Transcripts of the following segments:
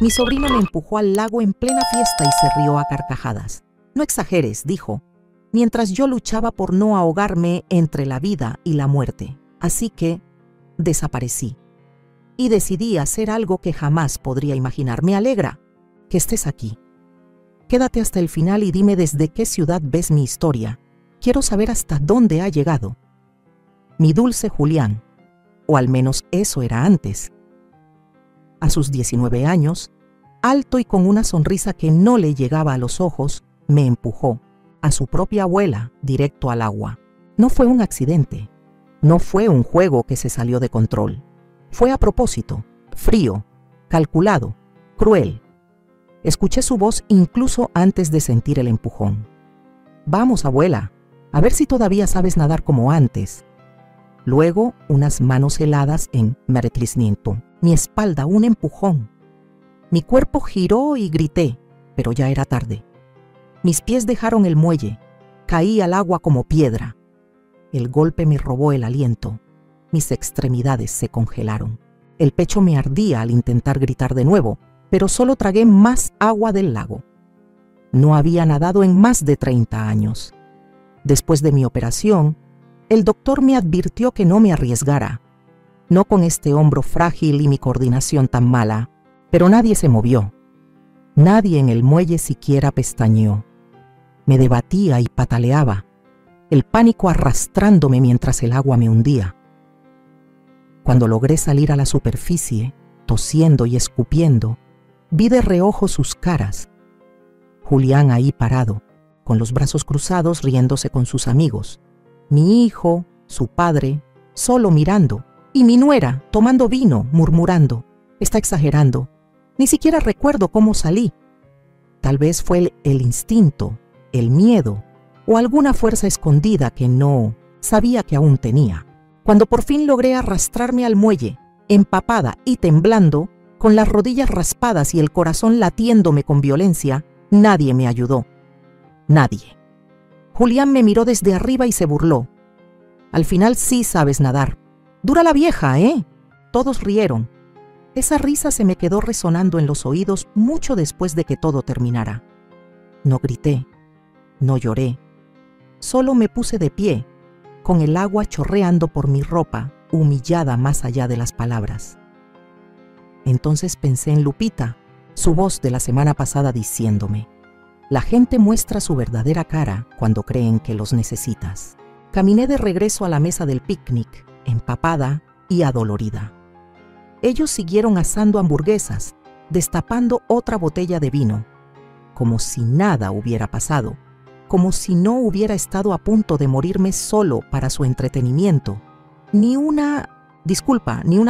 Mi sobrino me empujó al lago en plena fiesta y se rió a carcajadas. No exageres, dijo, mientras yo luchaba por no ahogarme entre la vida y la muerte. Así que desaparecí y decidí hacer algo que jamás podría imaginar. Me alegra que estés aquí. Quédate hasta el final y dime desde qué ciudad ves mi historia. Quiero saber hasta dónde ha llegado. Mi dulce Julián, o al menos eso era antes. A sus 19 años, alto y con una sonrisa que no le llegaba a los ojos, me empujó a su propia abuela directo al agua. No fue un accidente, no fue un juego que se salió de control. Fue a propósito, frío, calculado, cruel. Escuché su voz incluso antes de sentir el empujón. Vamos, abuela, a ver si todavía sabes nadar como antes. Luego, unas manos heladas en meretlisniento. Mi espalda, un empujón. Mi cuerpo giró y grité, pero ya era tarde. Mis pies dejaron el muelle. Caí al agua como piedra. El golpe me robó el aliento. Mis extremidades se congelaron. El pecho me ardía al intentar gritar de nuevo, pero solo tragué más agua del lago. No había nadado en más de 30 años. Después de mi operación, el doctor me advirtió que no me arriesgara. No con este hombro frágil y mi coordinación tan mala, pero nadie se movió. Nadie en el muelle siquiera pestañeó. Me debatía y pataleaba, el pánico arrastrándome mientras el agua me hundía. Cuando logré salir a la superficie, tosiendo y escupiendo, vi de reojo sus caras. Julián ahí parado, con los brazos cruzados riéndose con sus amigos. Mi hijo, su padre, solo mirando, y mi nuera tomando vino, murmurando. Está exagerando. Ni siquiera recuerdo cómo salí. Tal vez fue el instinto, el miedo, o alguna fuerza escondida que no sabía que aún tenía. Cuando por fin logré arrastrarme al muelle, empapada y temblando, con las rodillas raspadas y el corazón latiéndome con violencia, nadie me ayudó. Nadie. Julián me miró desde arriba y se burló. Al final sí sabes nadar. Dura la vieja, ¿eh? Todos rieron. Esa risa se me quedó resonando en los oídos mucho después de que todo terminara. No grité, no lloré. Solo me puse de pie, con el agua chorreando por mi ropa, humillada más allá de las palabras. Entonces pensé en Lupita, su voz de la semana pasada diciéndome: la gente muestra su verdadera cara cuando creen que los necesitas. Caminé de regreso a la mesa del picnic, empapada y adolorida. Ellos siguieron asando hamburguesas, destapando otra botella de vino, como si nada hubiera pasado, como si no hubiera estado a punto de morirme solo para su entretenimiento. Ni una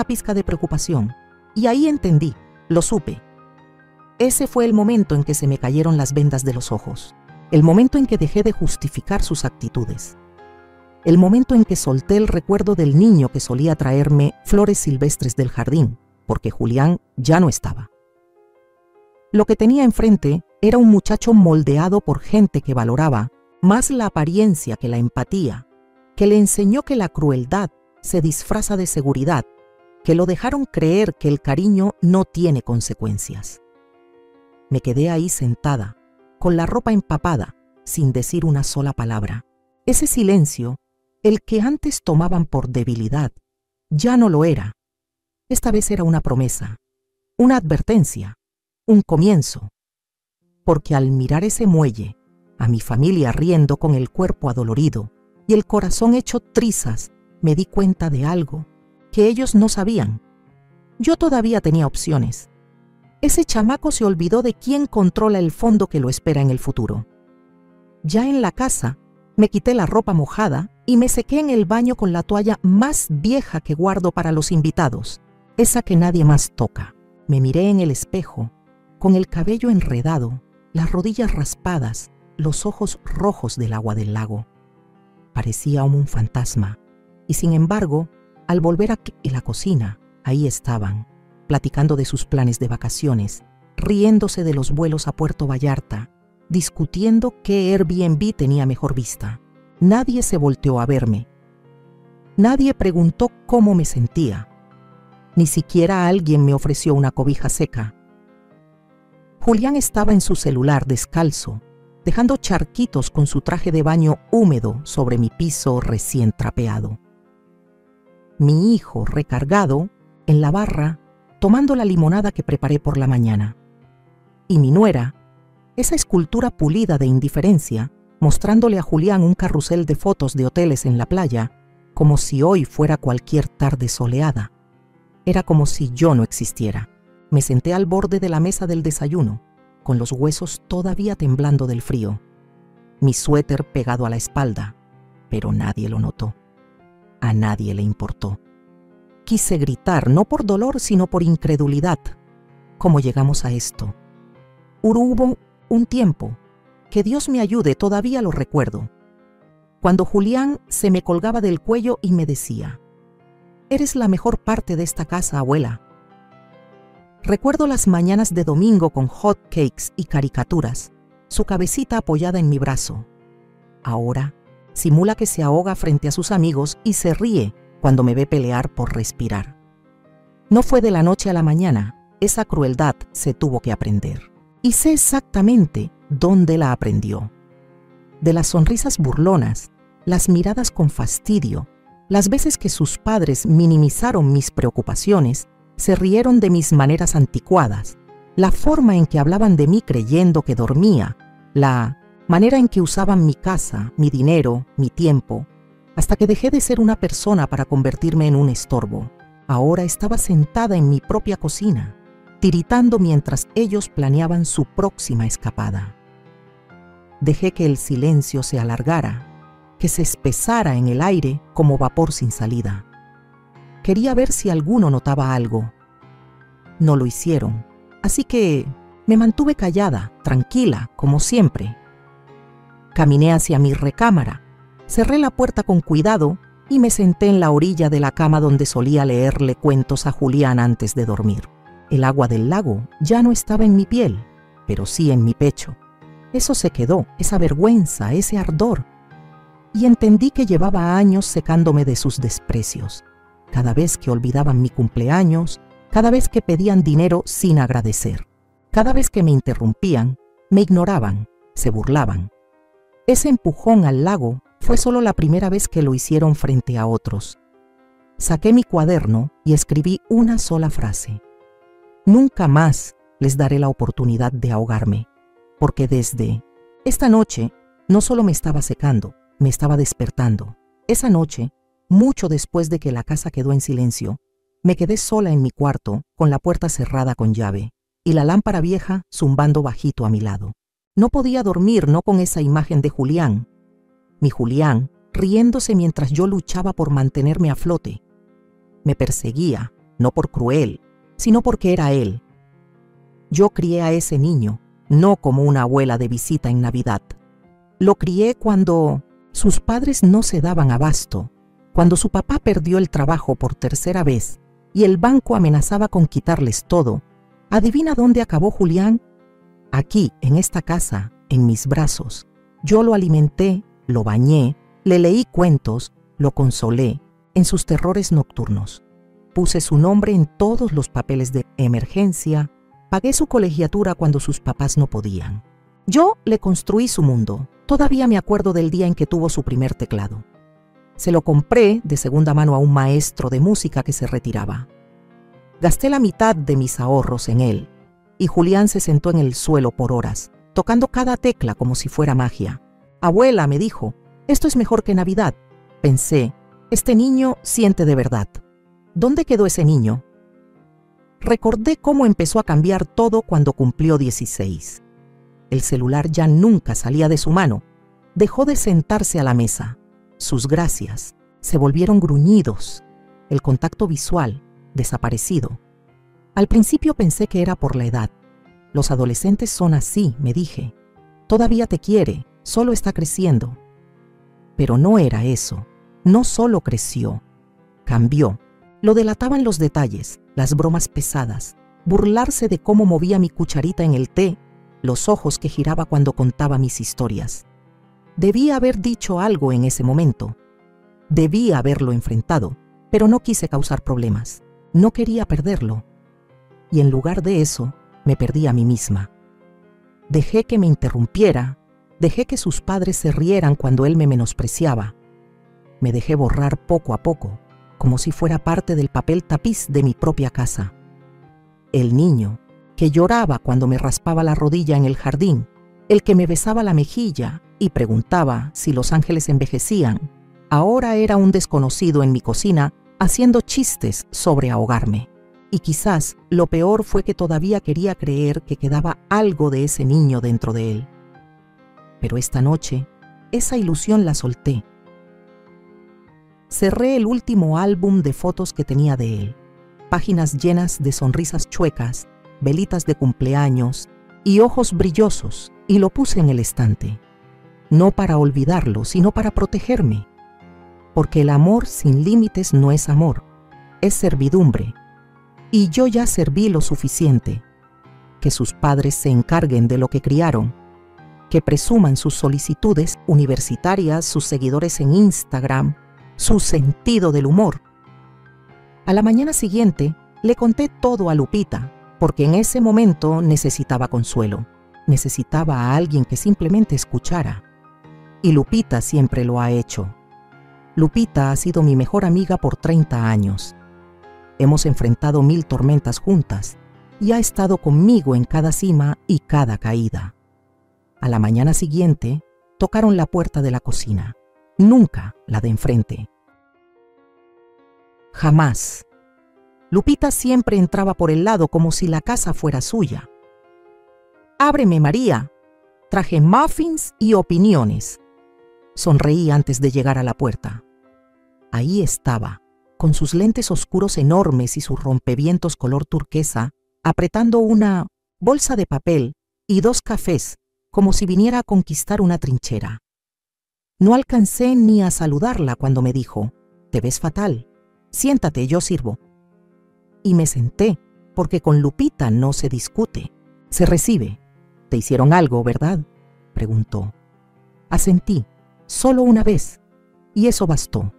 pizca de preocupación. Y ahí entendí, lo supe. Ese fue el momento en que se me cayeron las vendas de los ojos, el momento en que dejé de justificar sus actitudes, el momento en que solté el recuerdo del niño que solía traerme flores silvestres del jardín, porque Julián ya no estaba. Lo que tenía enfrente era un muchacho moldeado por gente que valoraba más la apariencia que la empatía, que le enseñó que la crueldad se disfraza de seguridad, que lo dejaron creer que el cariño no tiene consecuencias. Me quedé ahí sentada, con la ropa empapada, sin decir una sola palabra. Ese silencio, el que antes tomaban por debilidad, ya no lo era. Esta vez era una promesa, una advertencia, un comienzo. Porque al mirar ese muelle, a mi familia riendo con el cuerpo adolorido y el corazón hecho trizas, me di cuenta de algo que ellos no sabían. Yo todavía tenía opciones. Ese chamaco se olvidó de quién controla el fondo que lo espera en el futuro. Ya en la casa, me quité la ropa mojada y me sequé en el baño con la toalla más vieja que guardo para los invitados, esa que nadie más toca. Me miré en el espejo, con el cabello enredado, las rodillas raspadas, los ojos rojos del agua del lago. Parecía un fantasma, y sin embargo, al volver a la cocina, ahí estaban, platicando de sus planes de vacaciones, riéndose de los vuelos a Puerto Vallarta, discutiendo qué Airbnb tenía mejor vista. Nadie se volteó a verme. Nadie preguntó cómo me sentía. Ni siquiera alguien me ofreció una cobija seca. Julián estaba en su celular descalzo, dejando charquitos con su traje de baño húmedo sobre mi piso recién trapeado. Mi hijo recargado en la barra, tomando la limonada que preparé por la mañana. Y mi nuera, esa escultura pulida de indiferencia, mostrándole a Julián un carrusel de fotos de hoteles en la playa, como si hoy fuera cualquier tarde soleada. Era como si yo no existiera. Me senté al borde de la mesa del desayuno, con los huesos todavía temblando del frío, mi suéter pegado a la espalda, pero nadie lo notó. A nadie le importó. Quise gritar, no por dolor, sino por incredulidad. ¿Cómo llegamos a esto? Hubo un tiempo, que Dios me ayude, todavía lo recuerdo, cuando Julián se me colgaba del cuello y me decía: «Eres la mejor parte de esta casa, abuela». Recuerdo las mañanas de domingo con hot cakes y caricaturas, su cabecita apoyada en mi brazo. Ahora simula que se ahoga frente a sus amigos y se ríe cuando me ve pelear por respirar. No fue de la noche a la mañana, esa crueldad se tuvo que aprender. Y sé exactamente dónde la aprendió. De las sonrisas burlonas, las miradas con fastidio, las veces que sus padres minimizaron mis preocupaciones, se rieron de mis maneras anticuadas, la forma en que hablaban de mí creyendo que dormía, la manera en que usaban mi casa, mi dinero, mi tiempo, hasta que dejé de ser una persona para convertirme en un estorbo. Ahora estaba sentada en mi propia cocina, tiritando mientras ellos planeaban su próxima escapada. Dejé que el silencio se alargara, que se espesara en el aire como vapor sin salida. Quería ver si alguno notaba algo. No lo hicieron, así que me mantuve callada, tranquila, como siempre. Caminé hacia mi recámara, cerré la puerta con cuidado y me senté en la orilla de la cama donde solía leerle cuentos a Julián antes de dormir. El agua del lago ya no estaba en mi piel, pero sí en mi pecho. Eso se quedó, esa vergüenza, ese ardor. Y entendí que llevaba años secándome de sus desprecios. Cada vez que olvidaban mi cumpleaños, cada vez que pedían dinero sin agradecer, cada vez que me interrumpían, me ignoraban, se burlaban. Ese empujón al lago fue solo la primera vez que lo hicieron frente a otros. Saqué mi cuaderno y escribí una sola frase. Nunca más les daré la oportunidad de ahogarme, porque desde esta noche no solo me estaba secando, me estaba despertando. Esa noche, mucho después de que la casa quedó en silencio, me quedé sola en mi cuarto con la puerta cerrada con llave y la lámpara vieja zumbando bajito a mi lado. No podía dormir, no con esa imagen de Julián. Mi Julián riéndose mientras yo luchaba por mantenerme a flote. Me perseguía, no por cruel, sino porque era él. Yo crié a ese niño, no como una abuela de visita en Navidad. Lo crié cuando sus padres no se daban abasto, cuando su papá perdió el trabajo por tercera vez y el banco amenazaba con quitarles todo. ¿Adivina dónde acabó Julián? Aquí, en esta casa, en mis brazos. Yo lo alimenté, lo bañé, le leí cuentos, lo consolé en sus terrores nocturnos. Puse su nombre en todos los papeles de emergencia, pagué su colegiatura cuando sus papás no podían. Yo le construí su mundo. Todavía me acuerdo del día en que tuvo su primer teclado. Se lo compré de segunda mano a un maestro de música que se retiraba. Gasté la mitad de mis ahorros en él, y Julián se sentó en el suelo por horas, tocando cada tecla como si fuera magia. «Abuela», me dijo, «esto es mejor que Navidad». Pensé, este niño siente de verdad. ¿Dónde quedó ese niño? Recordé cómo empezó a cambiar todo cuando cumplió 16. El celular ya nunca salía de su mano. Dejó de sentarse a la mesa. Sus gracias se volvieron gruñidos. El contacto visual, desaparecido. Al principio pensé que era por la edad. Los adolescentes son así, me dije. Todavía te quiere, solo está creciendo. Pero no era eso. No solo creció, cambió. Lo delataban los detalles, las bromas pesadas, burlarse de cómo movía mi cucharita en el té, los ojos que giraba cuando contaba mis historias. Debía haber dicho algo en ese momento. Debía haberlo enfrentado, pero no quise causar problemas. No quería perderlo. Y en lugar de eso, me perdí a mí misma. Dejé que me interrumpiera, dejé que sus padres se rieran cuando él me menospreciaba. Me dejé borrar poco a poco, como si fuera parte del papel tapiz de mi propia casa. El niño que lloraba cuando me raspaba la rodilla en el jardín, el que me besaba la mejilla y preguntaba si los ángeles envejecían, ahora era un desconocido en mi cocina haciendo chistes sobre ahogarme. Y quizás lo peor fue que todavía quería creer que quedaba algo de ese niño dentro de él. Pero esta noche, esa ilusión la solté. Cerré el último álbum de fotos que tenía de él, páginas llenas de sonrisas chuecas, velitas de cumpleaños y ojos brillosos, y lo puse en el estante. No para olvidarlo, sino para protegerme. Porque el amor sin límites no es amor, es servidumbre. Y yo ya serví lo suficiente. Que sus padres se encarguen de lo que criaron. Que presuman sus solicitudes universitarias, sus seguidores en Instagram, su sentido del humor. A la mañana siguiente le conté todo a Lupita, porque en ese momento necesitaba consuelo. Necesitaba a alguien que simplemente escuchara. Y Lupita siempre lo ha hecho. Lupita ha sido mi mejor amiga por 30 años. Hemos enfrentado 1000 tormentas juntas y ha estado conmigo en cada cima y cada caída. A la mañana siguiente, tocaron la puerta de la cocina, nunca la de enfrente. Jamás. Lupita siempre entraba por el lado como si la casa fuera suya. «Ábreme, María. Traje muffins y opiniones». Sonreí antes de llegar a la puerta. Ahí estaba, con sus lentes oscuros enormes y sus rompevientos color turquesa, apretando una bolsa de papel y 2 cafés, como si viniera a conquistar una trinchera. No alcancé ni a saludarla cuando me dijo: «Te ves fatal. Siéntate, yo sirvo». Y me senté, porque con Lupita no se discute, se recibe. «¿Te hicieron algo, verdad?», preguntó. Asentí, solo una vez, y eso bastó.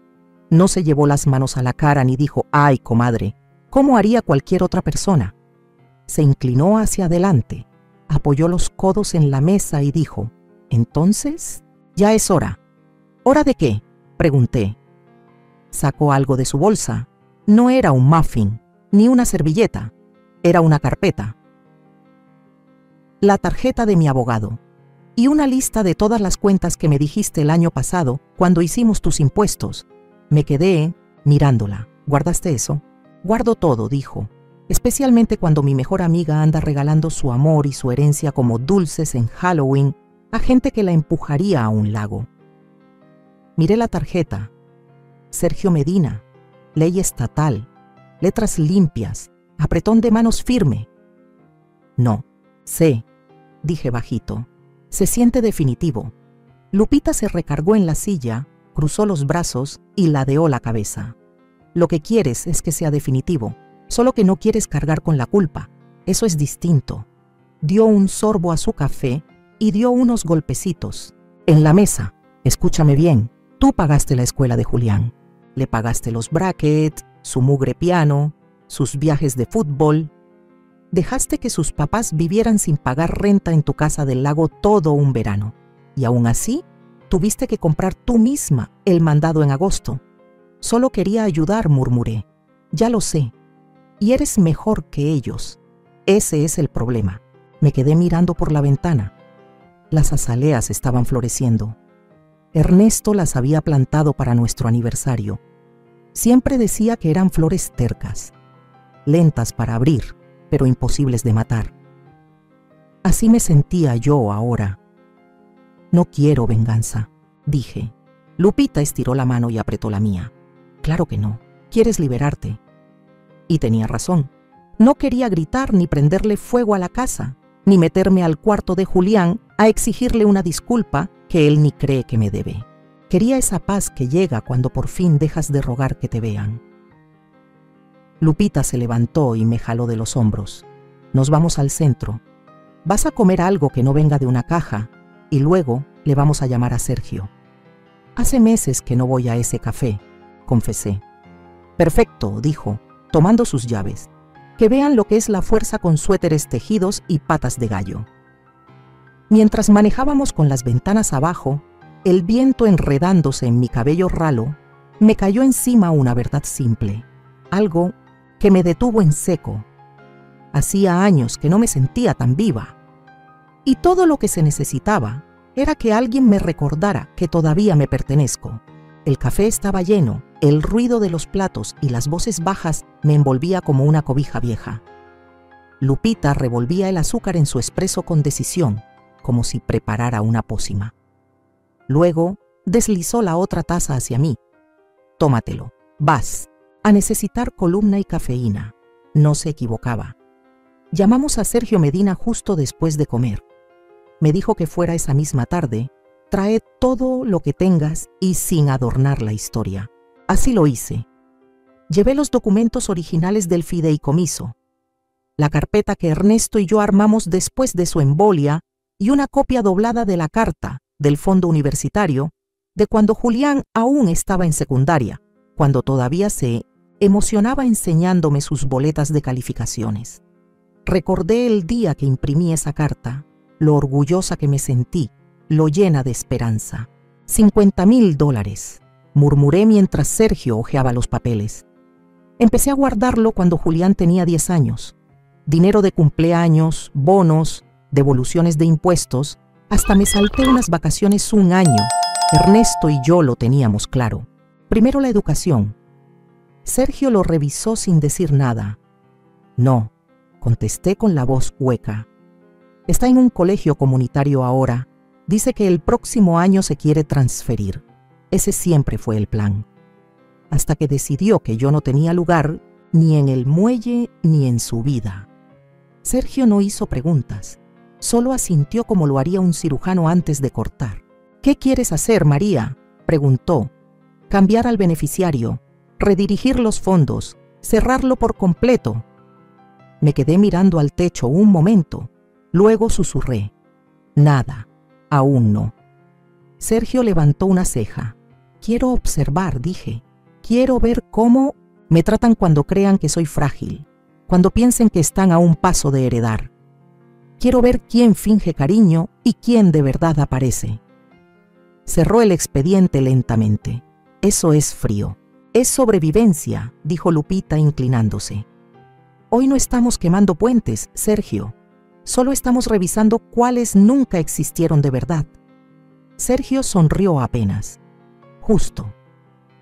No se llevó las manos a la cara ni dijo: «Ay, comadre, ¿cómo haría cualquier otra persona?». Se inclinó hacia adelante, apoyó los codos en la mesa y dijo: «Entonces, ya es hora». «¿Hora de qué?», pregunté. Sacó algo de su bolsa. No era un muffin, ni una servilleta, era una carpeta. La tarjeta de mi abogado y una lista de todas las cuentas que me dijiste el año pasado cuando hicimos tus impuestos. Me quedé mirándola. «¿Guardaste eso?». «Guardo todo», dijo, especialmente cuando mi mejor amiga anda regalando su amor y su herencia como dulces en Halloween a gente que la empujaría a un lago. Miré la tarjeta. Sergio Medina, ley estatal, letras limpias, apretón de manos firme. «No, sé», dije bajito. «Se siente definitivo». Lupita se recargó en la silla, cruzó los brazos y ladeó la cabeza. «Lo que quieres es que sea definitivo, solo que no quieres cargar con la culpa. Eso es distinto». Dio un sorbo a su café y dio unos golpecitos. «En la mesa, escúchame bien, tú pagaste la escuela de Julián. Le pagaste los brackets, su mugre piano, sus viajes de fútbol. Dejaste que sus papás vivieran sin pagar renta en tu casa del lago todo un verano. Y aún así, tuviste que comprar tú misma el mandado en agosto. Solo quería ayudar», murmuré. «Ya lo sé. Y eres mejor que ellos. Ese es el problema». Me quedé mirando por la ventana. Las azaleas estaban floreciendo. Ernesto las había plantado para nuestro aniversario. Siempre decía que eran flores tercas, lentas para abrir, pero imposibles de matar. Así me sentía yo ahora. «No quiero venganza», dije. Lupita estiró la mano y apretó la mía. «Claro que no, quieres liberarte». Y tenía razón. No quería gritar ni prenderle fuego a la casa, ni meterme al cuarto de Julián a exigirle una disculpa que él ni cree que me debe. Quería esa paz que llega cuando por fin dejas de rogar que te vean. Lupita se levantó y me jaló de los hombros. «Nos vamos al centro. Vas a comer algo que no venga de una caja y luego le vamos a llamar a Sergio». «Hace meses que no voy a ese café», confesé. «Perfecto», dijo, tomando sus llaves. «Que vean lo que es la fuerza con suéteres tejidos y patas de gallo». Mientras manejábamos con las ventanas abajo, el viento enredándose en mi cabello ralo, me cayó encima una verdad simple, algo que me detuvo en seco. Hacía años que no me sentía tan viva. Y todo lo que se necesitaba era que alguien me recordara que todavía me pertenezco. El café estaba lleno, el ruido de los platos y las voces bajas me envolvía como una cobija vieja. Lupita revolvía el azúcar en su espresso con decisión, como si preparara una pócima. Luego deslizó la otra taza hacia mí. «Tómatelo, vas a necesitar columna y cafeína». No se equivocaba. Llamamos a Sergio Medina justo después de comer. Me dijo que fuera esa misma tarde. Trae todo lo que tengas y sin adornar la historia. Así lo hice. Llevé los documentos originales del fideicomiso, la carpeta que Ernesto y yo armamos después de su embolia y una copia doblada de la carta del fondo universitario de cuando Julián aún estaba en secundaria, cuando todavía se emocionaba enseñándome sus boletas de calificaciones. Recordé el día que imprimí esa carta, lo orgullosa que me sentí, lo llena de esperanza. $50,000, murmuré mientras Sergio hojeaba los papeles. Empecé a guardarlo cuando Julián tenía 10 años. Dinero de cumpleaños, bonos, devoluciones de impuestos, hasta me salté unas vacaciones un año. Ernesto y yo lo teníamos claro. Primero la educación. Sergio lo revisó sin decir nada. «No», contesté con la voz hueca. «Está en un colegio comunitario ahora. Dice que el próximo año se quiere transferir. Ese siempre fue el plan». Hasta que decidió que yo no tenía lugar ni en el muelle ni en su vida. Sergio no hizo preguntas, solo asintió como lo haría un cirujano antes de cortar. «¿Qué quieres hacer, María?», preguntó. «Cambiar al beneficiario, redirigir los fondos, cerrarlo por completo». Me quedé mirando al techo un momento, luego susurré. «Nada, aún no». Sergio levantó una ceja. «Quiero observar», dije. «Quiero ver cómo me tratan cuando crean que soy frágil, cuando piensen que están a un paso de heredar. Quiero ver quién finge cariño y quién de verdad aparece». Cerró el expediente lentamente. «Eso es frío. Es sobrevivencia», dijo Lupita inclinándose. «Hoy no estamos quemando puentes, Sergio. Solo estamos revisando cuáles nunca existieron de verdad». Sergio sonrió apenas. «Justo».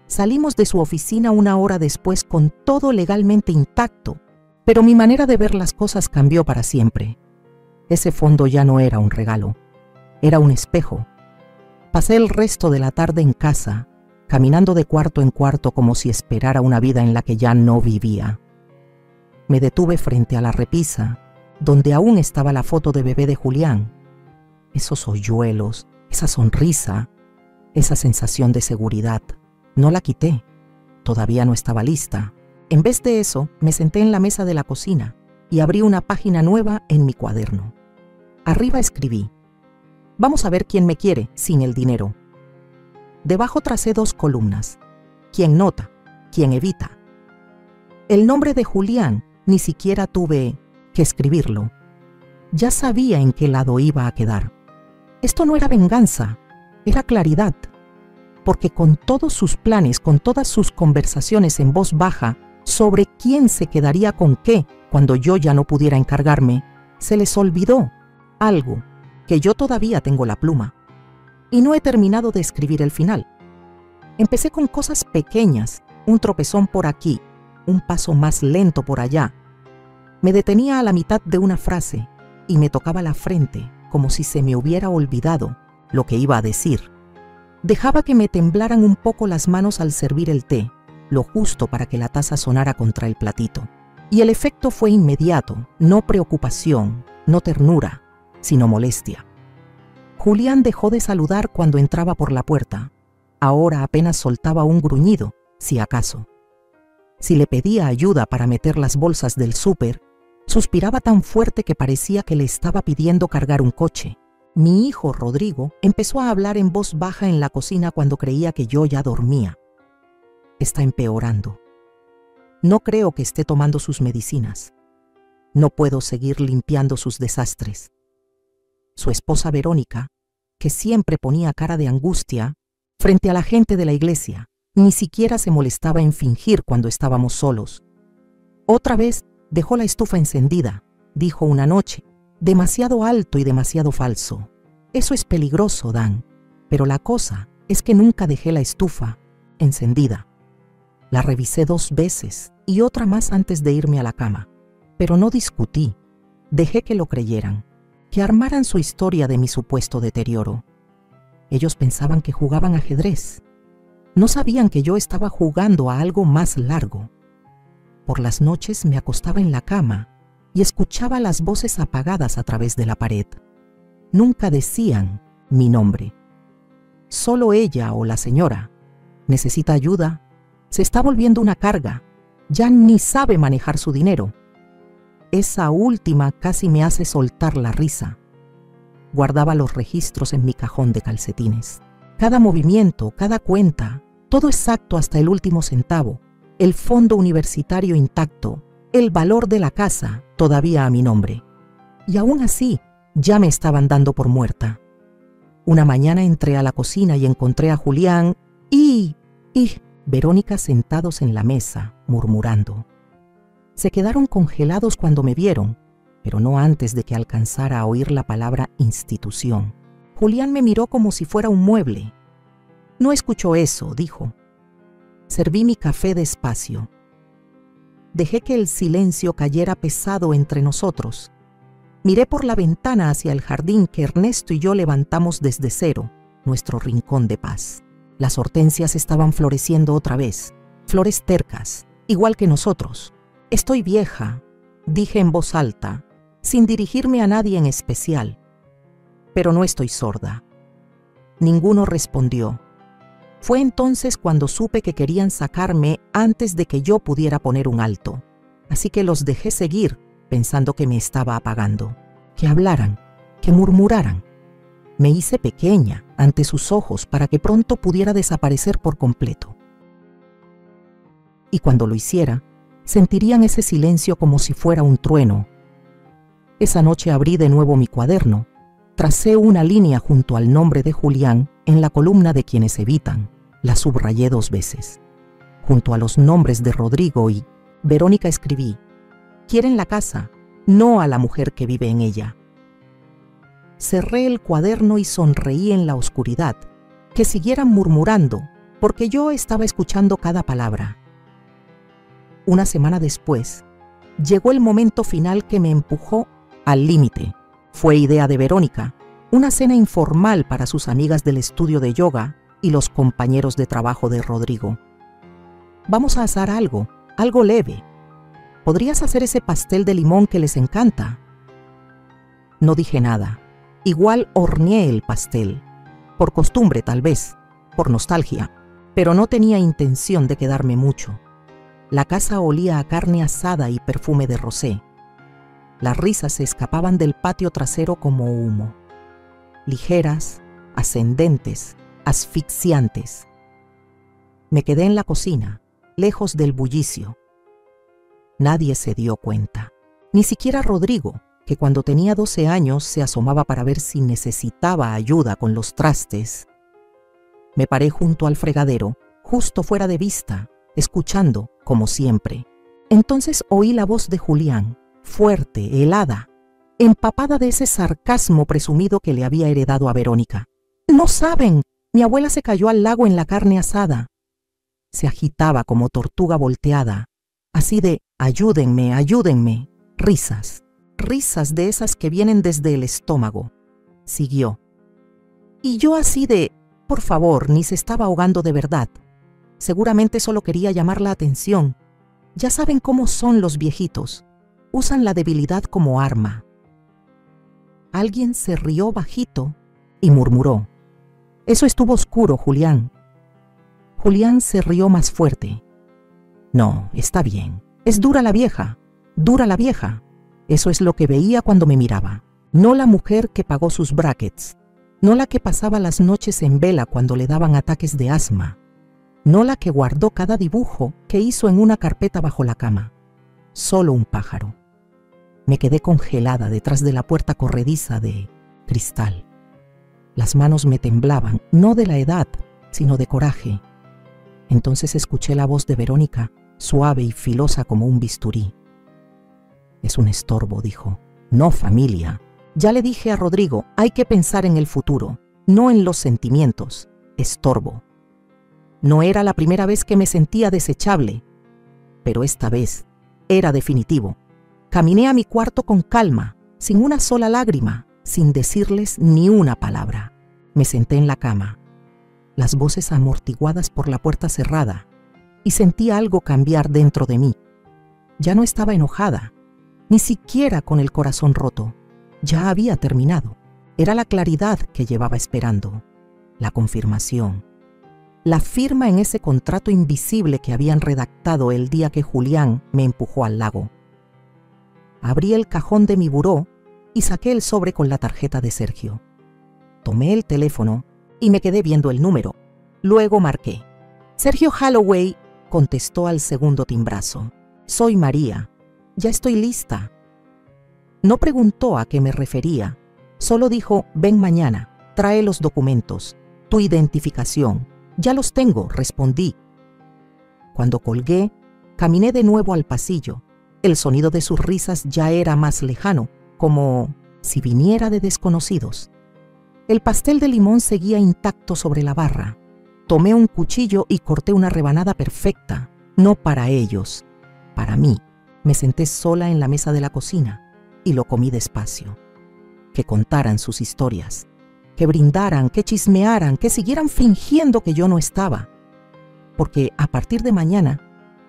Salimos de su oficina una hora después con todo legalmente intacto, pero mi manera de ver las cosas cambió para siempre. Ese fondo ya no era un regalo, era un espejo. Pasé el resto de la tarde en casa, caminando de cuarto en cuarto como si esperara una vida en la que ya no vivía. Me detuve frente a la repisa, donde aún estaba la foto de bebé de Julián. Esos hoyuelos, esa sonrisa, esa sensación de seguridad. No la quité. Todavía no estaba lista. En vez de eso, me senté en la mesa de la cocina y abrí una página nueva en mi cuaderno. Arriba escribí: «Vamos a ver quién me quiere sin el dinero». Debajo tracé 2 columnas: «Quién nota, quién evita». El nombre de Julián ni siquiera tuve que escribirlo. Ya sabía en qué lado iba a quedar. Esto no era venganza, era claridad. Porque con todos sus planes, con todas sus conversaciones en voz baja sobre quién se quedaría con qué cuando yo ya no pudiera encargarme, se les olvidó algo que yo todavía tengo la pluma. Y no he terminado de escribir el final. Empecé con cosas pequeñas, un tropezón por aquí, un paso más lento por allá. Me detenía a la mitad de una frase y me tocaba la frente como si se me hubiera olvidado lo que iba a decir. Dejaba que me temblaran un poco las manos al servir el té, lo justo para que la taza sonara contra el platito. Y el efecto fue inmediato, no preocupación, no ternura, sino molestia. Julián dejó de saludar cuando entraba por la puerta. Ahora apenas soltaba un gruñido, si acaso. Si le pedía ayuda para meter las bolsas del súper, suspiraba tan fuerte que parecía que le estaba pidiendo cargar un coche. Mi hijo, Rodrigo, empezó a hablar en voz baja en la cocina cuando creía que yo ya dormía. Está empeorando. No creo que esté tomando sus medicinas. No puedo seguir limpiando sus desastres. Su esposa Verónica, que siempre ponía cara de angustia frente a la gente de la iglesia, ni siquiera se molestaba en fingir cuando estábamos solos. Otra vez dejó la estufa encendida, dijo una noche, demasiado alto y demasiado falso. Eso es peligroso, Dan, pero la cosa es que nunca dejé la estufa encendida. La revisé 2 veces y otra más antes de irme a la cama, pero no discutí. Dejé que lo creyeran, que armaran su historia de mi supuesto deterioro. Ellos pensaban que jugaban ajedrez. No sabían que yo estaba jugando a algo más largo. Por las noches me acostaba en la cama y escuchaba las voces apagadas a través de la pared. Nunca decían mi nombre. Solo ella o la señora. Necesita ayuda. Se está volviendo una carga. Ya ni sabe manejar su dinero. Esa última casi me hace soltar la risa. Guardaba los registros en mi cajón de calcetines. Cada movimiento, cada cuenta, todo exacto hasta el último centavo, el fondo universitario intacto, el valor de la casa todavía a mi nombre. Y aún así, ya me estaban dando por muerta. Una mañana entré a la cocina y encontré a Julián y Verónica sentados en la mesa, murmurando. Se quedaron congelados cuando me vieron, pero no antes de que alcanzara a oír la palabra institución. Julián me miró como si fuera un mueble. No escuchó eso, dijo. Serví mi café despacio. Dejé que el silencio cayera pesado entre nosotros. Miré por la ventana hacia el jardín que Ernesto y yo levantamos desde cero, nuestro rincón de paz. Las hortensias estaban floreciendo otra vez, flores tercas, igual que nosotros. Estoy vieja, dije en voz alta, sin dirigirme a nadie en especial. Pero no estoy sorda. Ninguno respondió. Fue entonces cuando supe que querían sacarme antes de que yo pudiera poner un alto. Así que los dejé seguir, pensando que me estaba apagando. Que hablaran, que murmuraran. Me hice pequeña ante sus ojos para que pronto pudiera desaparecer por completo. Y cuando lo hiciera, sentirían ese silencio como si fuera un trueno. Esa noche abrí de nuevo mi cuaderno, tracé una línea junto al nombre de Julián en la columna de quienes evitan, la subrayé 2 veces. Junto a los nombres de Rodrigo y Verónica escribí: quieren la casa, no a la mujer que vive en ella. Cerré el cuaderno y sonreí en la oscuridad, que siguieran murmurando, porque yo estaba escuchando cada palabra. Una semana después, llegó el momento final que me empujó al límite. Fue idea de Verónica, una cena informal para sus amigas del estudio de yoga y los compañeros de trabajo de Rodrigo. Vamos a asar algo leve. ¿Podrías hacer ese pastel de limón que les encanta? No dije nada. Igual horneé el pastel, por costumbre tal vez, por nostalgia, pero no tenía intención de quedarme mucho. La casa olía a carne asada y perfume de rosé. Las risas se escapaban del patio trasero como humo. Ligeras, ascendentes, asfixiantes. Me quedé en la cocina, lejos del bullicio. Nadie se dio cuenta, ni siquiera Rodrigo, que cuando tenía 12 años se asomaba para ver si necesitaba ayuda con los trastes. Me paré junto al fregadero, justo fuera de vista, escuchando, como siempre. Entonces oí la voz de Julián, fuerte, helada, empapada de ese sarcasmo presumido que le había heredado a Verónica. «No saben, mi abuela se cayó al lago en la carne asada». Se agitaba como tortuga volteada, así de «ayúdenme, ayúdenme». Risas. Risas de esas que vienen desde el estómago. Siguió. Y yo así de, por favor, ni se estaba ahogando de verdad. Seguramente solo quería llamar la atención. Ya saben cómo son los viejitos. Usan la debilidad como arma. Alguien se rió bajito y murmuró: «Eso estuvo oscuro, Julián». Julián se rió más fuerte. «No, está bien. Es dura la vieja. Dura la vieja». Eso es lo que veía cuando me miraba. No la mujer que pagó sus brackets. No la que pasaba las noches en vela cuando le daban ataques de asma. No la que guardó cada dibujo que hizo en una carpeta bajo la cama. Solo un pájaro. Me quedé congelada detrás de la puerta corrediza de cristal. Las manos me temblaban, no de la edad, sino de coraje. Entonces escuché la voz de Verónica, suave y filosa como un bisturí. «Es un estorbo», dijo. «No, familia. Ya le dije a Rodrigo, hay que pensar en el futuro, no en los sentimientos. Estorbo». No era la primera vez que me sentía desechable, pero esta vez era definitivo. Caminé a mi cuarto con calma, sin una sola lágrima, sin decirles ni una palabra. Me senté en la cama, las voces amortiguadas por la puerta cerrada, y sentí algo cambiar dentro de mí. Ya no estaba enojada, ni siquiera con el corazón roto. Ya había terminado. Era la claridad que llevaba esperando, la confirmación, la firma en ese contrato invisible que habían redactado el día que Julián me empujó al lago. Abrí el cajón de mi buró y saqué el sobre con la tarjeta de Sergio. Tomé el teléfono y me quedé viendo el número. Luego marqué. «Sergio Holloway», contestó al segundo timbrazo. «Soy María. Ya estoy lista». No preguntó a qué me refería. Solo dijo: «Ven mañana, trae los documentos, tu identificación». «Ya los tengo», respondí. Cuando colgué, caminé de nuevo al pasillo. El sonido de sus risas ya era más lejano, como si viniera de desconocidos. El pastel de limón seguía intacto sobre la barra. Tomé un cuchillo y corté una rebanada perfecta, no para ellos, para mí. Me senté sola en la mesa de la cocina y lo comí despacio. Que contaran sus historias, que brindaran, que chismearan, que siguieran fingiendo que yo no estaba. Porque a partir de mañana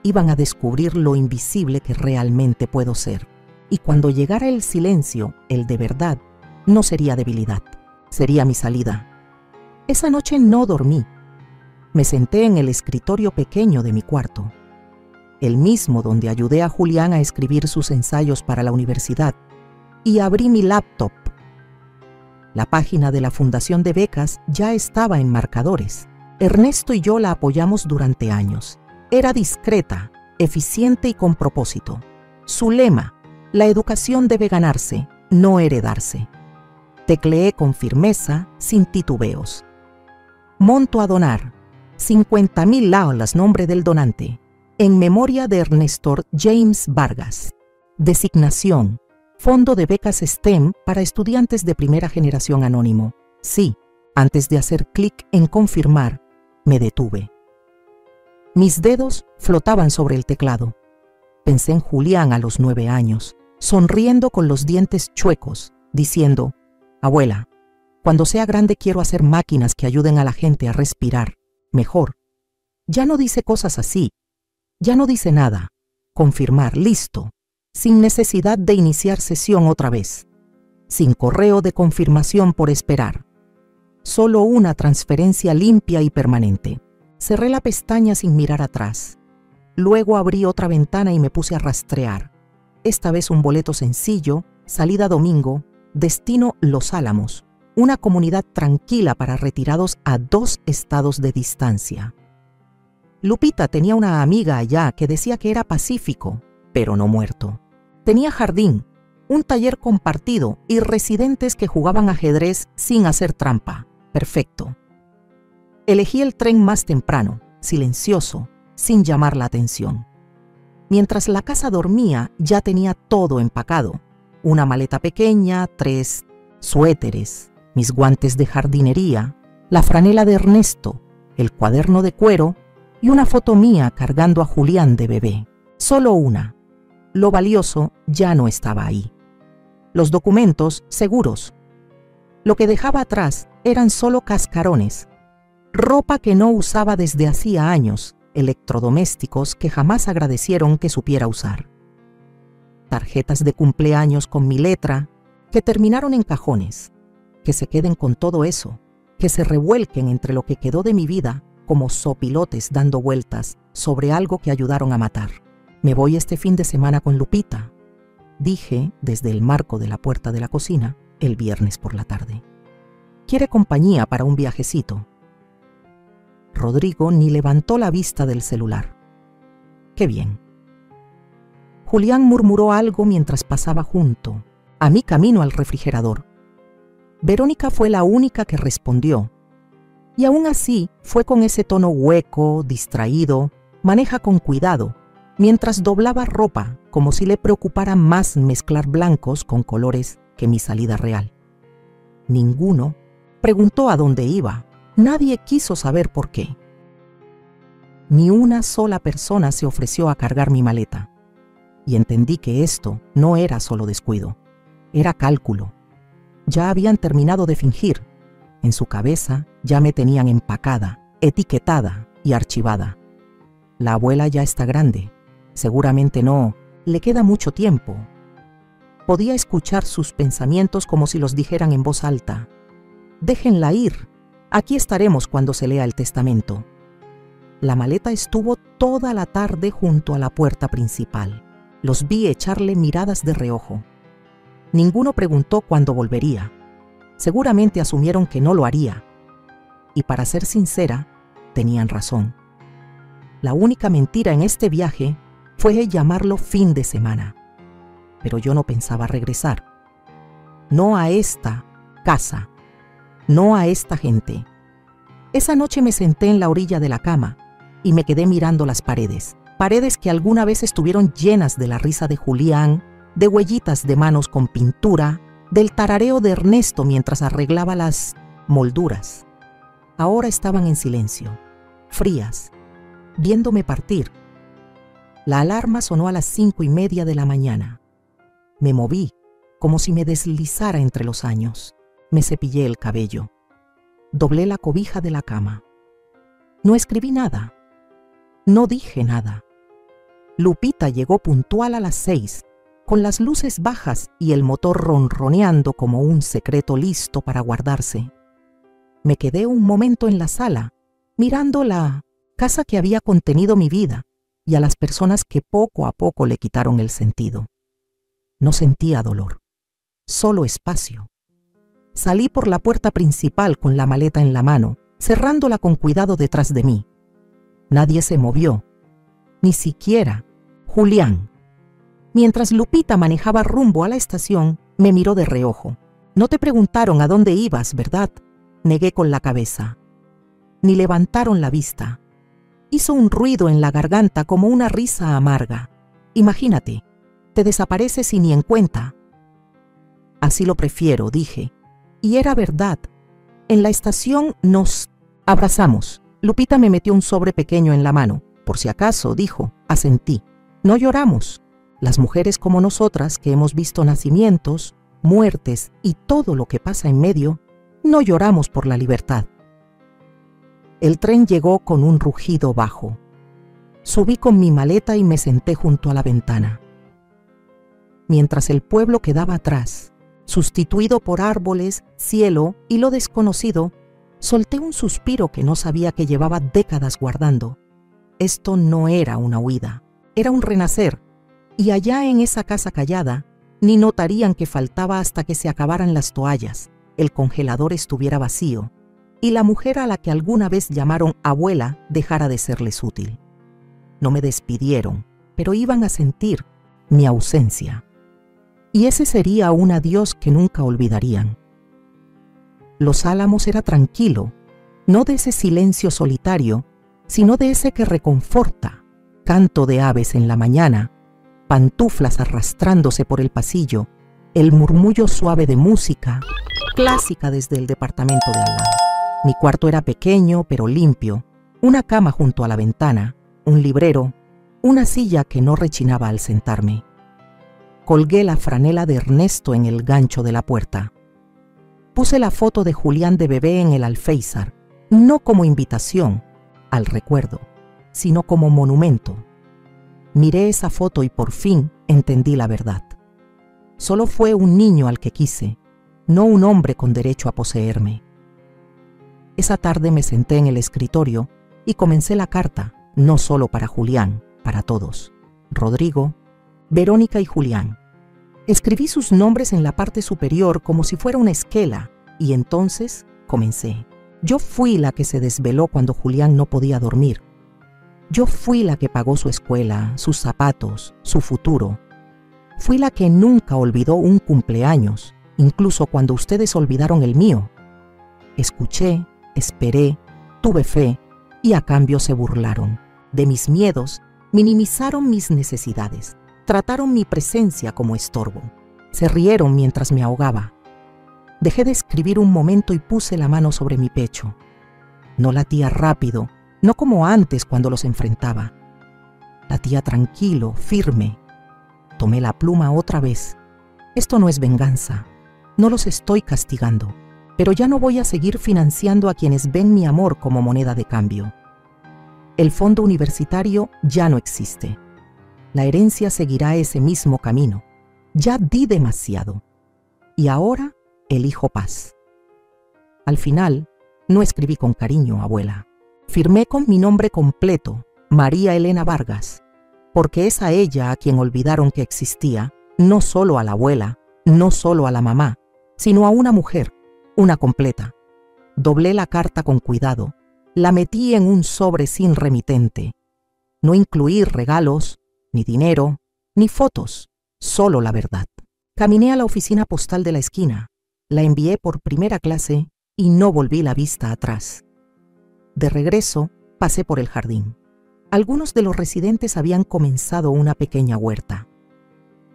iban a descubrir lo invisible que realmente puedo ser. Y cuando llegara el silencio, el de verdad, no sería debilidad, sería mi salida. Esa noche no dormí. Me senté en el escritorio pequeño de mi cuarto, el mismo donde ayudé a Julián a escribir sus ensayos para la universidad, y abrí mi laptop. La página de la Fundación de Becas ya estaba en marcadores. Ernesto y yo la apoyamos durante años. Era discreta, eficiente y con propósito. Su lema: la educación debe ganarse, no heredarse. Tecleé con firmeza, sin titubeos. Monto a donar. 50,000 laolas, nombre del donante. En memoria de Ernesto James Vargas. Designación: Fondo de Becas STEM para estudiantes de primera generación anónimo. Sí, antes de hacer clic en confirmar, me detuve. Mis dedos flotaban sobre el teclado. Pensé en Julián a los 9 años, sonriendo con los dientes chuecos, diciendo: «Abuela, cuando sea grande quiero hacer máquinas que ayuden a la gente a respirar mejor». Ya no dice cosas así. Ya no dice nada. Confirmar, listo. Sin necesidad de iniciar sesión otra vez. Sin correo de confirmación por esperar. Solo una transferencia limpia y permanente. Cerré la pestaña sin mirar atrás. Luego abrí otra ventana y me puse a rastrear. Esta vez un boleto sencillo, salida domingo, destino Los Álamos, una comunidad tranquila para retirados a 2 estados de distancia. Lupita tenía una amiga allá que decía que era pacífico, pero no muerto. Tenía jardín, un taller compartido y residentes que jugaban ajedrez sin hacer trampa. Perfecto. Elegí el tren más temprano, silencioso, sin llamar la atención. Mientras la casa dormía, ya tenía todo empacado. Una maleta pequeña, 3 suéteres, mis guantes de jardinería, la franela de Ernesto, el cuaderno de cuero y una foto mía cargando a Julián de bebé. Solo una. Lo valioso ya no estaba ahí. Los documentos seguros. Lo que dejaba atrás eran solo cascarones, ropa que no usaba desde hacía años, electrodomésticos que jamás agradecieron que supiera usar. Tarjetas de cumpleaños con mi letra que terminaron en cajones. Que se queden con todo eso, que se revuelquen entre lo que quedó de mi vida como zopilotes dando vueltas sobre algo que ayudaron a matar. Me voy este fin de semana con Lupita, dije desde el marco de la puerta de la cocina el viernes por la tarde. Quiere compañía para un viajecito. Rodrigo ni levantó la vista del celular. Qué bien. Julián murmuró algo mientras pasaba junto, a mi camino al refrigerador. Verónica fue la única que respondió. Y aún así fue con ese tono hueco, distraído, maneja con cuidado, mientras doblaba ropa como si le preocupara más mezclar blancos con colores que mi salida real. Ninguno preguntó a dónde iba. Nadie quiso saber por qué. Ni una sola persona se ofreció a cargar mi maleta. Y entendí que esto no era solo descuido, era cálculo. Ya habían terminado de fingir. En su cabeza ya me tenían empacada, etiquetada y archivada. La abuela ya está grande. Seguramente no, le queda mucho tiempo. Podía escuchar sus pensamientos como si los dijeran en voz alta. Déjenla ir. Aquí estaremos cuando se lea el testamento. La maleta estuvo toda la tarde junto a la puerta principal. Los vi echarle miradas de reojo. Ninguno preguntó cuándo volvería. Seguramente asumieron que no lo haría. Y para ser sincera, tenían razón. La única mentira en este viaje fue llamarlo fin de semana. Pero yo no pensaba regresar. No a esta casa. No a esta gente. Esa noche me senté en la orilla de la cama y me quedé mirando las paredes. Paredes que alguna vez estuvieron llenas de la risa de Julián, de huellitas de manos con pintura, del tarareo de Ernesto mientras arreglaba las molduras. Ahora estaban en silencio, frías, viéndome partir. La alarma sonó a las 5:30 de la mañana. Me moví, como si me deslizara entre los años. Me cepillé el cabello. Doblé la cobija de la cama. No escribí nada. No dije nada. Lupita llegó puntual a las 6, con las luces bajas y el motor ronroneando como un secreto listo para guardarse. Me quedé un momento en la sala, mirando la casa que había contenido mi vida y a las personas que poco a poco le quitaron el sentido. No sentía dolor, solo espacio. Salí por la puerta principal con la maleta en la mano, cerrándola con cuidado detrás de mí. Nadie se movió, ni siquiera Julián. Mientras Lupita manejaba rumbo a la estación, me miró de reojo. No te preguntaron a dónde ibas, ¿verdad? Negué con la cabeza. Ni levantaron la vista. Hizo un ruido en la garganta como una risa amarga. Imagínate, te desapareces y ni en cuenta. Así lo prefiero, dije. Y era verdad. En la estación nos abrazamos. Lupita me metió un sobre pequeño en la mano. Por si acaso, dijo, asentí. No lloramos. Las mujeres como nosotras, que hemos visto nacimientos, muertes y todo lo que pasa en medio, no lloramos por la libertad. El tren llegó con un rugido bajo. Subí con mi maleta y me senté junto a la ventana. Mientras el pueblo quedaba atrás, sustituido por árboles, cielo y lo desconocido, solté un suspiro que no sabía que llevaba décadas guardando. Esto no era una huida, era un renacer, y allá en esa casa callada, ni notarían que faltaba hasta que se acabaran las toallas, el congelador estuviera vacío, y la mujer a la que alguna vez llamaron abuela dejara de serles útil. No me despidieron, pero iban a sentir mi ausencia. Y ese sería un adiós que nunca olvidarían. Los Álamos era tranquilo, no de ese silencio solitario, sino de ese que reconforta, canto de aves en la mañana, pantuflas arrastrándose por el pasillo, el murmullo suave de música, clásica desde el departamento de al lado. Mi cuarto era pequeño pero limpio, una cama junto a la ventana, un librero, una silla que no rechinaba al sentarme. Colgué la franela de Ernesto en el gancho de la puerta. Puse la foto de Julián de bebé en el alféizar, no como invitación al recuerdo, sino como monumento. Miré esa foto y por fin entendí la verdad. Solo fue un niño al que quise, no un hombre con derecho a poseerme. Esa tarde me senté en el escritorio y comencé la carta, no solo para Julián, para todos. Rodrigo, Verónica y Julián. Escribí sus nombres en la parte superior como si fuera una esquela y entonces comencé. Yo fui la que se desveló cuando Julián no podía dormir. Yo fui la que pagó su escuela, sus zapatos, su futuro. Fui la que nunca olvidó un cumpleaños incluso cuando ustedes olvidaron el mío. Escuché, esperé, tuve fe y a cambio se burlaron de mis miedos, minimizaron mis necesidades, trataron mi presencia como estorbo, se rieron mientras me ahogaba. Dejé de escribir un momento y puse la mano sobre mi pecho. No latía rápido, no como antes cuando los enfrentaba. Latía tranquilo, firme. Tomé la pluma otra vez. Esto no es venganza. No los estoy castigando, pero ya no voy a seguir financiando a quienes ven mi amor como moneda de cambio. El fondo universitario ya no existe. La herencia seguirá ese mismo camino. Ya di demasiado. Y ahora elijo paz. Al final, no escribí con cariño, abuela. Firmé con mi nombre completo, María Elena Vargas, porque es a ella a quien olvidaron que existía, no solo a la abuela, no solo a la mamá, sino a una mujer, una completa. Doblé la carta con cuidado, la metí en un sobre sin remitente. No incluí regalos, ni dinero, ni fotos, solo la verdad. Caminé a la oficina postal de la esquina, la envié por primera clase y no volví la vista atrás. De regreso, pasé por el jardín. Algunos de los residentes habían comenzado una pequeña huerta.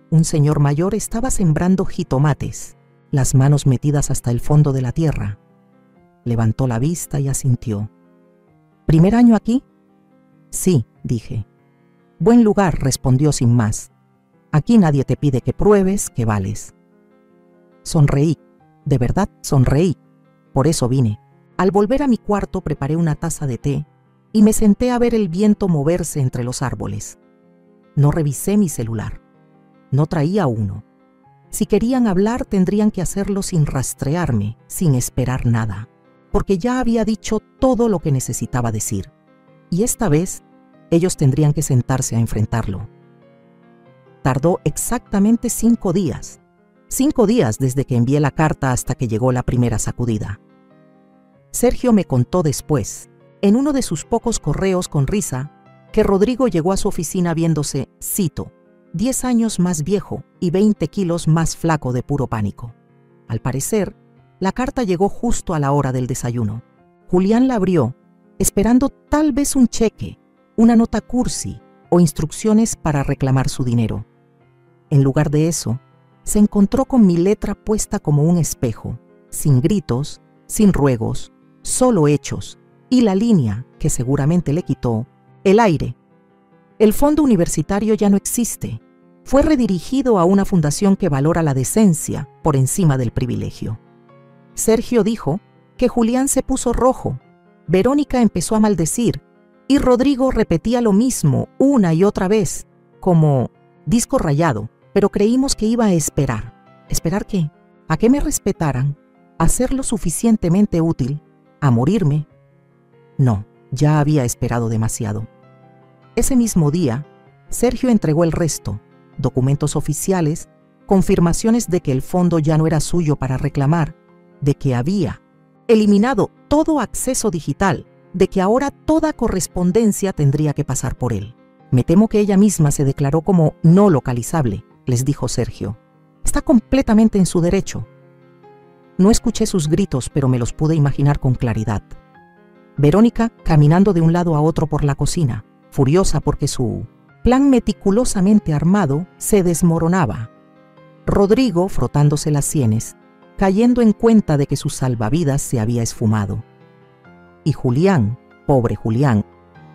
Un señor mayor estaba sembrando jitomates, las manos metidas hasta el fondo de la tierra. Levantó la vista y asintió. ¿Primer año aquí? Sí, dije. Buen lugar, respondió sin más. Aquí nadie te pide que pruebes que vales. Sonreí, de verdad sonreí. Por eso vine. Al volver a mi cuarto preparé una taza de té y me senté a ver el viento moverse entre los árboles. No revisé mi celular. No traía uno. Si querían hablar tendrían que hacerlo sin rastrearme, sin esperar nada, porque ya había dicho todo lo que necesitaba decir. Y esta vez ellos tendrían que sentarse a enfrentarlo. Tardó exactamente 5 días. 5 días desde que envié la carta hasta que llegó la primera sacudida. Sergio me contó después, en uno de sus pocos correos con risa, que Rodrigo llegó a su oficina viéndose, cito, 10 años más viejo y 20 kilos más flaco de puro pánico. Al parecer, la carta llegó justo a la hora del desayuno. Julián la abrió, esperando tal vez un cheque, una nota cursi o instrucciones para reclamar su dinero. En lugar de eso, se encontró con mi letra puesta como un espejo, sin gritos, sin ruegos, solo hechos, y la línea, que seguramente le quitó, el aire. El fondo universitario ya no existe. Fue redirigido a una fundación que valora la decencia por encima del privilegio. Sergio dijo que Julián se puso rojo, Verónica empezó a maldecir y Rodrigo repetía lo mismo una y otra vez, como disco rayado, pero creímos que iba a esperar. ¿Esperar qué? ¿A que me respetaran? ¿A ser lo suficientemente útil? ¿A morirme? No, ya había esperado demasiado. Ese mismo día, Sergio entregó el resto, documentos oficiales, confirmaciones de que el fondo ya no era suyo para reclamar, de que había eliminado todo acceso digital, de que ahora toda correspondencia tendría que pasar por él. Me temo que ella misma se declaró como no localizable, les dijo Sergio. Está completamente en su derecho. No escuché sus gritos, pero me los pude imaginar con claridad. Verónica caminando de un lado a otro por la cocina, furiosa porque su plan meticulosamente armado se desmoronaba. Rodrigo frotándose las sienes, cayendo en cuenta de que su salvavidas se había esfumado. Y Julián, pobre Julián,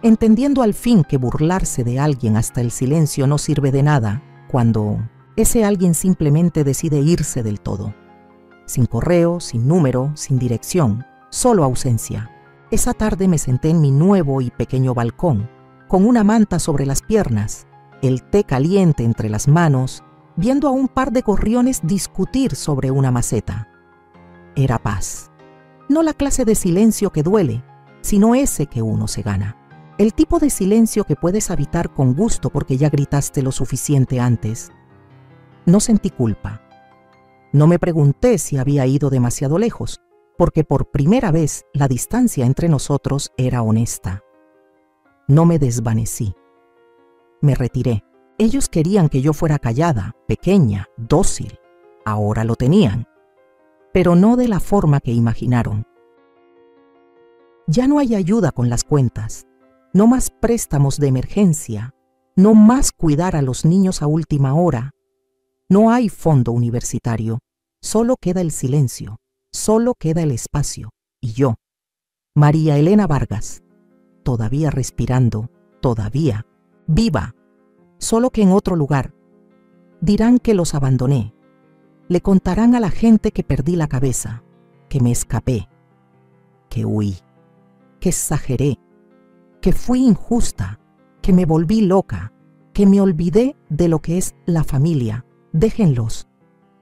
entendiendo al fin que burlarse de alguien hasta el silencio no sirve de nada cuando ese alguien simplemente decide irse del todo. Sin correo, sin número, sin dirección, solo ausencia. Esa tarde me senté en mi nuevo y pequeño balcón, con una manta sobre las piernas, el té caliente entre las manos, viendo a un par de gorriones discutir sobre una maceta. Era paz. No la clase de silencio que duele, sino ese que uno se gana. El tipo de silencio que puedes habitar con gusto porque ya gritaste lo suficiente antes. No sentí culpa. No me pregunté si había ido demasiado lejos, porque por primera vez la distancia entre nosotros era honesta. No me desvanecí. Me retiré. Ellos querían que yo fuera callada, pequeña, dócil. Ahora lo tenían. pero no de la forma que imaginaron. Ya no hay ayuda con las cuentas, no más préstamos de emergencia, no más cuidar a los niños a última hora. No hay fondo universitario, solo queda el silencio, solo queda el espacio. Y yo, María Elena Vargas, todavía respirando, todavía viva, solo que en otro lugar. Dirán que los abandoné. Le contarán a la gente que perdí la cabeza, que me escapé, que huí, que exageré, que fui injusta, que me volví loca, que me olvidé de lo que es la familia. Déjenlos,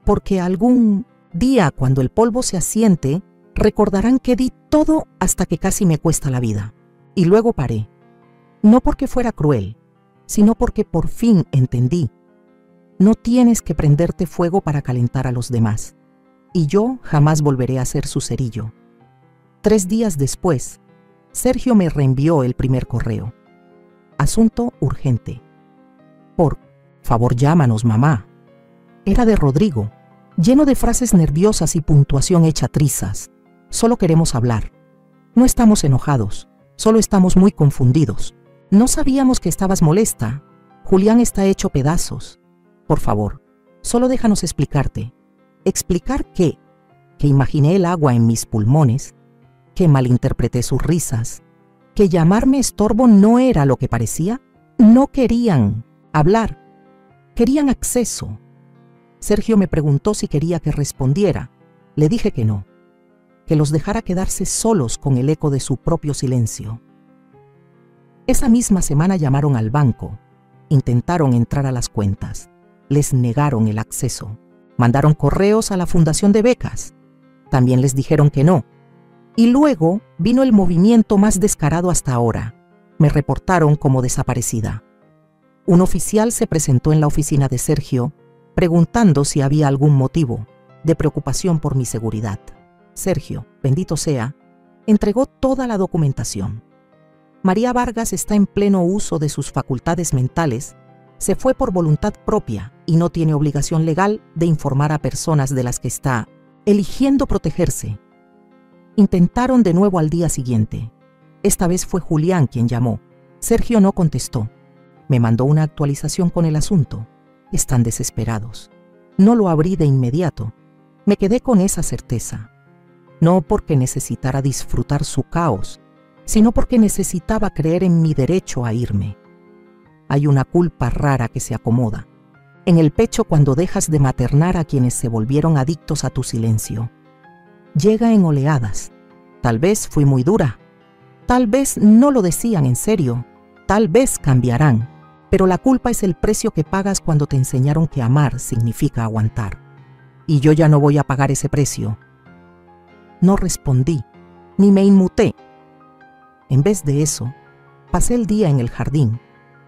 porque algún día, cuando el polvo se asiente, recordarán que di todo hasta que casi me cuesta la vida. Y luego paré, no porque fuera cruel, sino porque por fin entendí. No tienes que prenderte fuego para calentar a los demás. Y yo jamás volveré a ser su cerillo. 3 días después, Sergio me reenvió el primer correo. Asunto urgente. Por favor, llámanos, mamá. Era de Rodrigo, lleno de frases nerviosas y puntuación hecha trizas. Solo queremos hablar. No estamos enojados, solo estamos muy confundidos. No sabíamos que estabas molesta. Julián está hecho pedazos. Por favor, solo déjanos explicarte. ¿Explicar qué? Que imaginé el agua en mis pulmones, que malinterpreté sus risas, que llamarme estorbo no era lo que parecía. No querían hablar, querían acceso. Sergio me preguntó si quería que respondiera. Le dije que no, que los dejara quedarse solos con el eco de su propio silencio. Esa misma semana llamaron al banco, intentaron entrar a las cuentas, les negaron el acceso, mandaron correos a la Fundación de Becas, también les dijeron que no. Y luego vino el movimiento más descarado hasta ahora. Me reportaron como desaparecida. Un oficial se presentó en la oficina de Sergio preguntando si había algún motivo de preocupación por mi seguridad. Sergio, bendito sea, entregó toda la documentación. María Vargas está en pleno uso de sus facultades mentales, se fue por voluntad propia y no tiene obligación legal de informar a personas de las que está eligiendo protegerse. Intentaron de nuevo al día siguiente. Esta vez fue Julián quien llamó. Sergio no contestó. Me mandó una actualización con el asunto. Están desesperados. No lo abrí de inmediato. Me quedé con esa certeza. No porque necesitara disfrutar su caos, sino porque necesitaba creer en mi derecho a irme. Hay una culpa rara que se acomoda en el pecho cuando dejas de maternar a quienes se volvieron adictos a tu silencio. Llega en oleadas. Tal vez fui muy dura. Tal vez no lo decían en serio. Tal vez cambiarán. Pero la culpa es el precio que pagas cuando te enseñaron que amar significa aguantar. Y yo ya no voy a pagar ese precio. No respondí, ni me inmuté. En vez de eso, pasé el día en el jardín,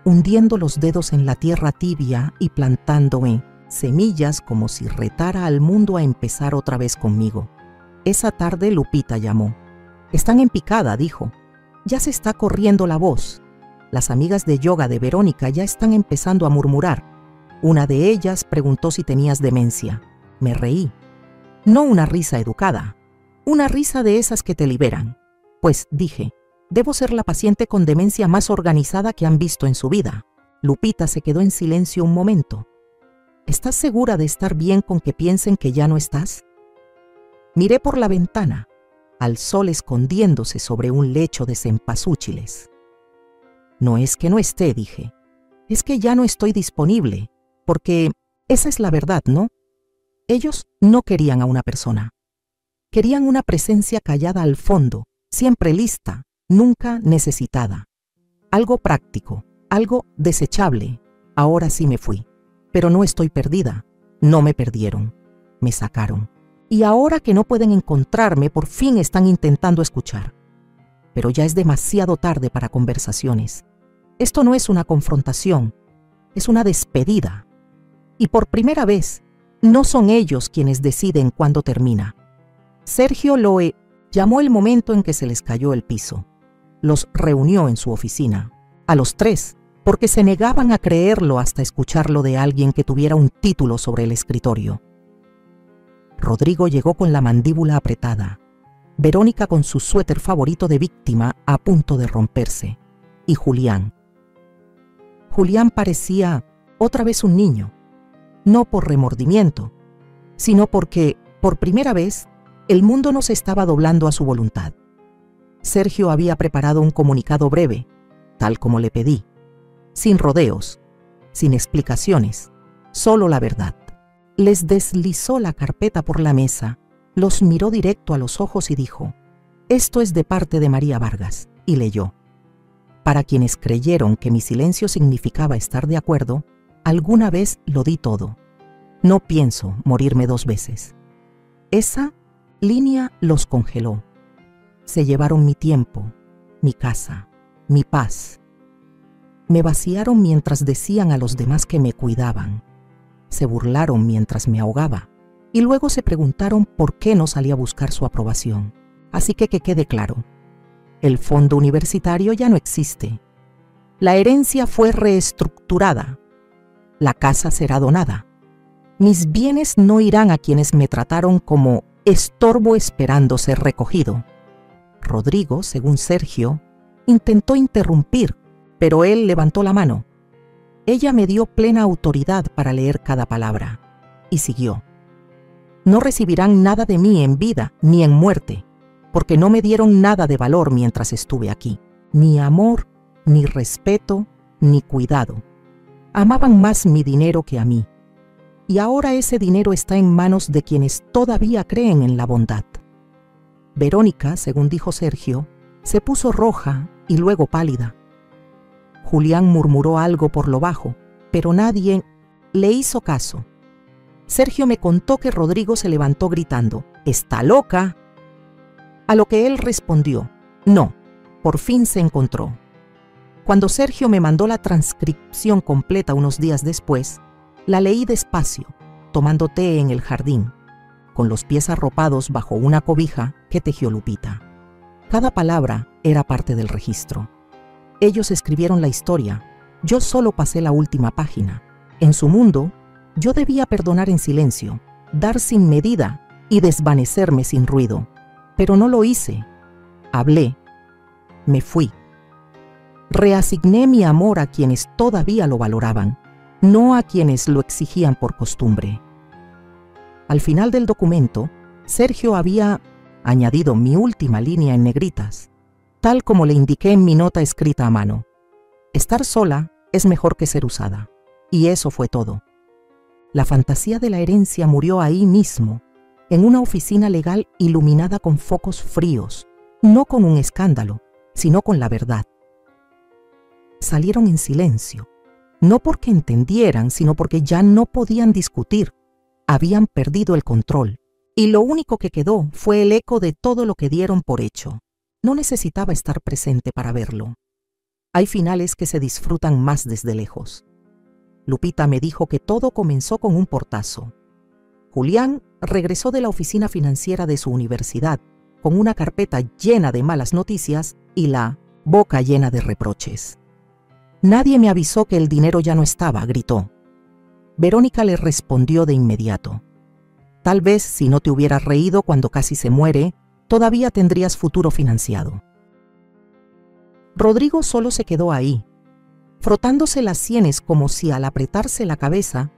hundiendo los dedos en la tierra tibia y plantándome semillas como si retara al mundo a empezar otra vez conmigo. Esa tarde Lupita llamó. Están en picada, dijo. Ya se está corriendo la voz. Las amigas de yoga de Verónica ya están empezando a murmurar. Una de ellas preguntó si tenías demencia. Me reí. No una risa educada, una risa de esas que te liberan. Pues dije, debo ser la paciente con demencia más organizada que han visto en su vida. Lupita se quedó en silencio un momento. ¿Estás segura de estar bien con que piensen que ya no estás? Miré por la ventana, al sol escondiéndose sobre un lecho de cempasúchiles. No es que no esté, dije. Es que ya no estoy disponible, porque esa es la verdad, ¿no? Ellos no querían a una persona. Querían una presencia callada al fondo, siempre lista, nunca necesitada. Algo práctico, algo desechable. Ahora sí me fui. Pero no estoy perdida. No me perdieron. Me sacaron. Y ahora que no pueden encontrarme, por fin están intentando escuchar. Pero ya es demasiado tarde para conversaciones. Esto no es una confrontación, es una despedida. Y por primera vez, no son ellos quienes deciden cuándo termina. Sergio Loe llamó el momento en que se les cayó el piso. Los reunió en su oficina, a los 3, porque se negaban a creerlo hasta escucharlo de alguien que tuviera un título sobre el escritorio. Rodrigo llegó con la mandíbula apretada, Verónica con su suéter favorito de víctima a punto de romperse, y Julián. Julián parecía otra vez un niño, no por remordimiento, sino porque, por primera vez, el mundo no se estaba doblando a su voluntad. Sergio había preparado un comunicado breve, tal como le pedí, sin rodeos, sin explicaciones, solo la verdad. Les deslizó la carpeta por la mesa, los miró directo a los ojos y dijo: «Esto es de parte de María Vargas», y leyó. Para quienes creyeron que mi silencio significaba estar de acuerdo, alguna vez lo di todo. No pienso morirme 2 veces. Esa línea los congeló. Se llevaron mi tiempo, mi casa, mi paz. Me vaciaron mientras decían a los demás que me cuidaban. Se burlaron mientras me ahogaba. Y luego se preguntaron por qué no salí a buscar su aprobación. Así que quede claro, el fondo universitario ya no existe. La herencia fue reestructurada. La casa será donada. Mis bienes no irán a quienes me trataron como estorbo esperando ser recogido. Rodrigo, según Sergio, intentó interrumpir, pero él levantó la mano. Ella me dio plena autoridad para leer cada palabra, y siguió. No recibirán nada de mí en vida ni en muerte, porque no me dieron nada de valor mientras estuve aquí, ni amor, ni respeto, ni cuidado. Amaban más mi dinero que a mí, y ahora ese dinero está en manos de quienes todavía creen en la bondad. Verónica, según dijo Sergio, se puso roja y luego pálida. Julián murmuró algo por lo bajo, pero nadie le hizo caso. Sergio me contó que Rodrigo se levantó gritando: «¡Está loca!». A lo que él respondió: «No, por fin se encontró». Cuando Sergio me mandó la transcripción completa unos días después, la leí despacio, tomando té en el jardín, con los pies arropados bajo una cobija que tejió Lupita. Cada palabra era parte del registro. Ellos escribieron la historia, yo solo pasé la última página. En su mundo, yo debía perdonar en silencio, dar sin medida y desvanecerme sin ruido. Pero no lo hice. Hablé. Me fui. Reasigné mi amor a quienes todavía lo valoraban, no a quienes lo exigían por costumbre. Al final del documento, Sergio había añadido mi última línea en negritas, tal como le indiqué en mi nota escrita a mano. Estar sola es mejor que ser usada. Y eso fue todo. La fantasía de la herencia murió ahí mismo, en una oficina legal iluminada con focos fríos, no con un escándalo, sino con la verdad. Salieron en silencio, no porque entendieran, sino porque ya no podían discutir. Habían perdido el control, y lo único que quedó fue el eco de todo lo que dieron por hecho. No necesitaba estar presente para verlo. Hay finales que se disfrutan más desde lejos. Lupita me dijo que todo comenzó con un portazo. Julián regresó de la oficina financiera de su universidad con una carpeta llena de malas noticias y la boca llena de reproches. «Nadie me avisó que el dinero ya no estaba», gritó. Verónica le respondió de inmediato: «Tal vez si no te hubieras reído cuando casi se muere, todavía tendrías futuro financiado». Rodrigo solo se quedó ahí, frotándose las sienes como si al apretarse la cabeza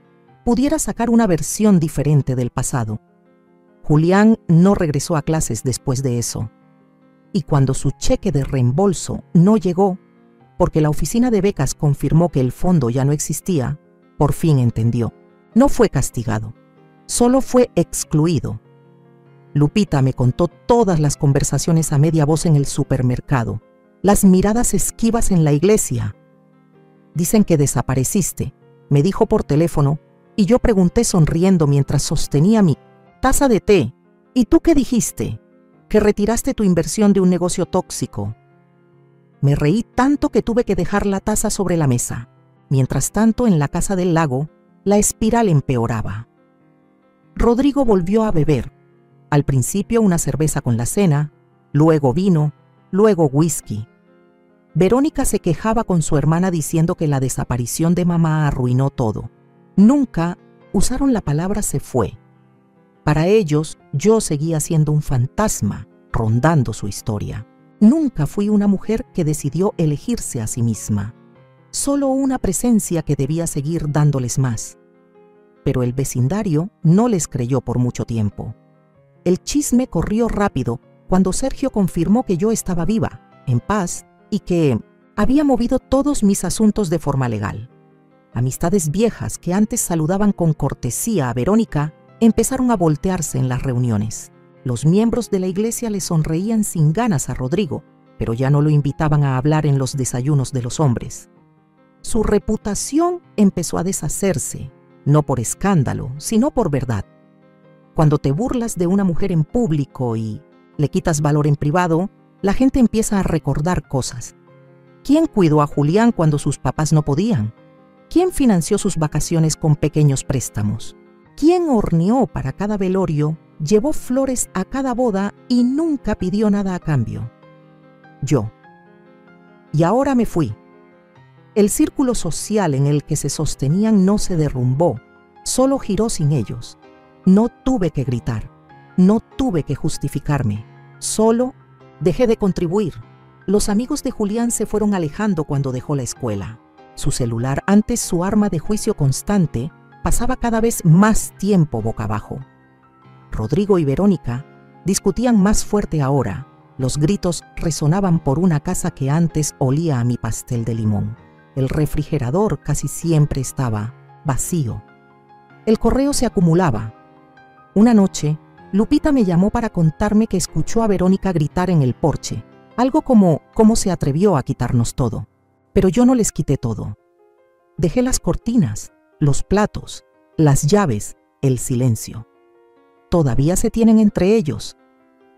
pudiera sacar una versión diferente del pasado. Julián no regresó a clases después de eso, y cuando su cheque de reembolso no llegó, porque la oficina de becas confirmó que el fondo ya no existía, por fin entendió. No fue castigado, solo fue excluido. Lupita me contó todas las conversaciones a media voz en el supermercado, las miradas esquivas en la iglesia. «Dicen que desapareciste», me dijo por teléfono, y yo pregunté sonriendo mientras sostenía mi taza de té. «¿Y tú qué dijiste? Que retiraste tu inversión de un negocio tóxico». Me reí tanto que tuve que dejar la taza sobre la mesa. Mientras tanto, en la casa del lago, la espiral empeoraba. Rodrigo volvió a beber. Al principio una cerveza con la cena, luego vino, luego whisky. Verónica se quejaba con su hermana diciendo que la desaparición de mamá arruinó todo. Nunca usaron la palabra «se fue». Para ellos, yo seguía siendo un fantasma, rondando su historia. Nunca fui una mujer que decidió elegirse a sí misma. Solo una presencia que debía seguir dándoles más. Pero el vecindario no les creyó por mucho tiempo. El chisme corrió rápido cuando Sergio confirmó que yo estaba viva, en paz, y que había movido todos mis asuntos de forma legal. Amistades viejas que antes saludaban con cortesía a Verónica empezaron a voltearse en las reuniones. Los miembros de la iglesia le sonreían sin ganas a Rodrigo, pero ya no lo invitaban a hablar en los desayunos de los hombres. Su reputación empezó a deshacerse, no por escándalo, sino por verdad. Cuando te burlas de una mujer en público y le quitas valor en privado, la gente empieza a recordar cosas. ¿Quién cuidó a Julián cuando sus papás no podían? ¿Quién financió sus vacaciones con pequeños préstamos? ¿Quién horneó para cada velorio, llevó flores a cada boda y nunca pidió nada a cambio? Yo. Y ahora me fui. El círculo social en el que se sostenían no se derrumbó, solo giró sin ellos. No tuve que gritar, no tuve que justificarme, solo dejé de contribuir. Los amigos de Julián se fueron alejando cuando dejó la escuela. Su celular, antes su arma de juicio constante, pasaba cada vez más tiempo boca abajo. Rodrigo y Verónica discutían más fuerte ahora. Los gritos resonaban por una casa que antes olía a mi pastel de limón. El refrigerador casi siempre estaba vacío. El correo se acumulaba. Una noche, Lupita me llamó para contarme que escuchó a Verónica gritar en el porche, algo como ¿cómo se atrevió a quitarnos todo? Pero yo no les quité todo. Dejé las cortinas, los platos, las llaves, el silencio. Todavía se tienen entre ellos,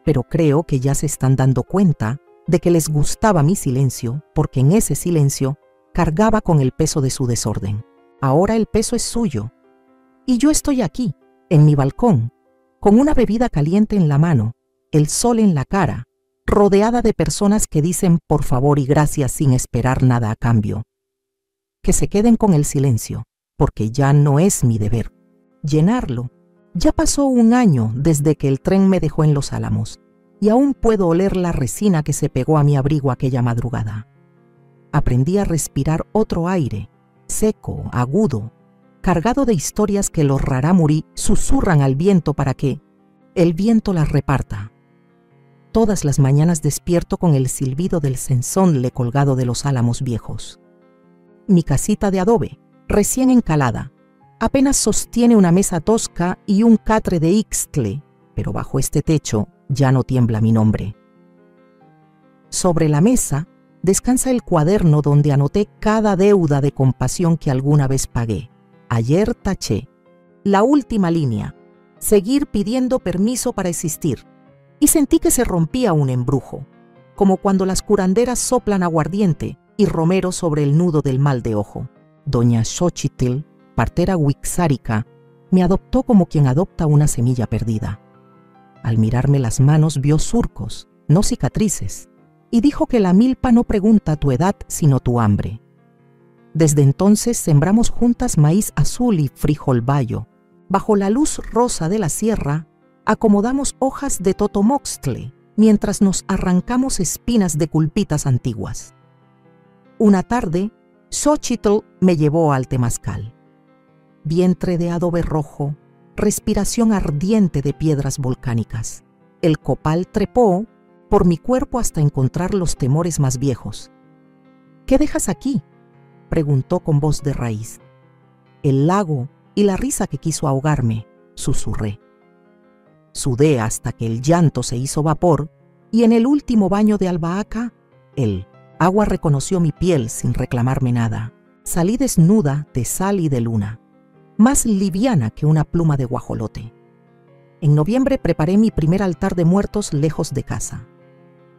pero creo que ya se están dando cuenta de que les gustaba mi silencio porque en ese silencio cargaba con el peso de su desorden. Ahora el peso es suyo. Y yo estoy aquí, en mi balcón, con una bebida caliente en la mano, el sol en la cara, rodeada de personas que dicen por favor y gracias sin esperar nada a cambio. Que se queden con el silencio, porque ya no es mi deber llenarlo. Ya pasó un año desde que el tren me dejó en Los Álamos, y aún puedo oler la resina que se pegó a mi abrigo aquella madrugada. Aprendí a respirar otro aire, seco, agudo, cargado de historias que los rarámuri susurran al viento para que el viento las reparta. Todas las mañanas despierto con el silbido del cenzonle colgado de los álamos viejos. Mi casita de adobe, recién encalada, apenas sostiene una mesa tosca y un catre de ixtle, pero bajo este techo ya no tiembla mi nombre. Sobre la mesa descansa el cuaderno donde anoté cada deuda de compasión que alguna vez pagué. Ayer taché la última línea, seguir pidiendo permiso para existir, y sentí que se rompía un embrujo, como cuando las curanderas soplan aguardiente y romero sobre el nudo del mal de ojo. Doña Xochitl, partera wixárika, me adoptó como quien adopta una semilla perdida. Al mirarme las manos vio surcos, no cicatrices, y dijo que la milpa no pregunta tu edad sino tu hambre. Desde entonces sembramos juntas maíz azul y frijol bayo. Bajo la luz rosa de la sierra, acomodamos hojas de totomoxtle mientras nos arrancamos espinas de culpitas antiguas. Una tarde, Xochitl me llevó al temazcal. Vientre de adobe rojo, respiración ardiente de piedras volcánicas. El copal trepó por mi cuerpo hasta encontrar los temores más viejos. ¿Qué dejas aquí?, preguntó con voz de raíz. El lago y la risa que quiso ahogarme, susurré. Sudé hasta que el llanto se hizo vapor y en el último baño de albahaca, el agua reconoció mi piel sin reclamarme nada. Salí desnuda de sal y de luna, más liviana que una pluma de guajolote. En noviembre preparé mi primer altar de muertos lejos de casa.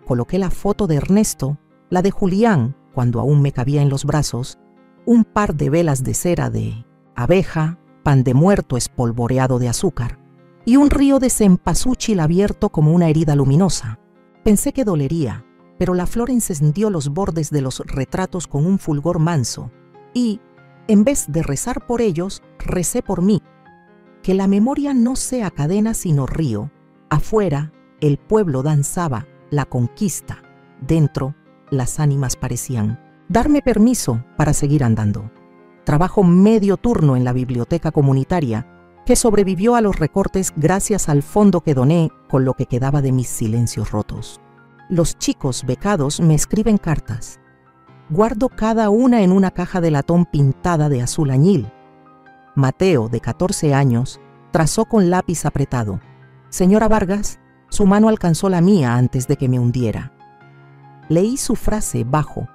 Coloqué la foto de Ernesto, la de Julián, cuando aún me cabía en los brazos, un par de velas de cera de abeja, pan de muerto espolvoreado de azúcar, y un río de cempasúchil abierto como una herida luminosa. Pensé que dolería, pero la flor encendió los bordes de los retratos con un fulgor manso, y, en vez de rezar por ellos, recé por mí. que la memoria no sea cadena sino río. Afuera, el pueblo danzaba la conquista. Dentro, las ánimas parecían darme permiso para seguir andando. Trabajo medio turno en la biblioteca comunitaria, que sobrevivió a los recortes gracias al fondo que doné con lo que quedaba de mis silencios rotos. Los chicos becados me escriben cartas. Guardo cada una en una caja de latón pintada de azul añil. Mateo, de 14 años, trazó con lápiz apretado: «Señora Vargas, su mano alcanzó la mía antes de que me hundiera». Leí su frase bajo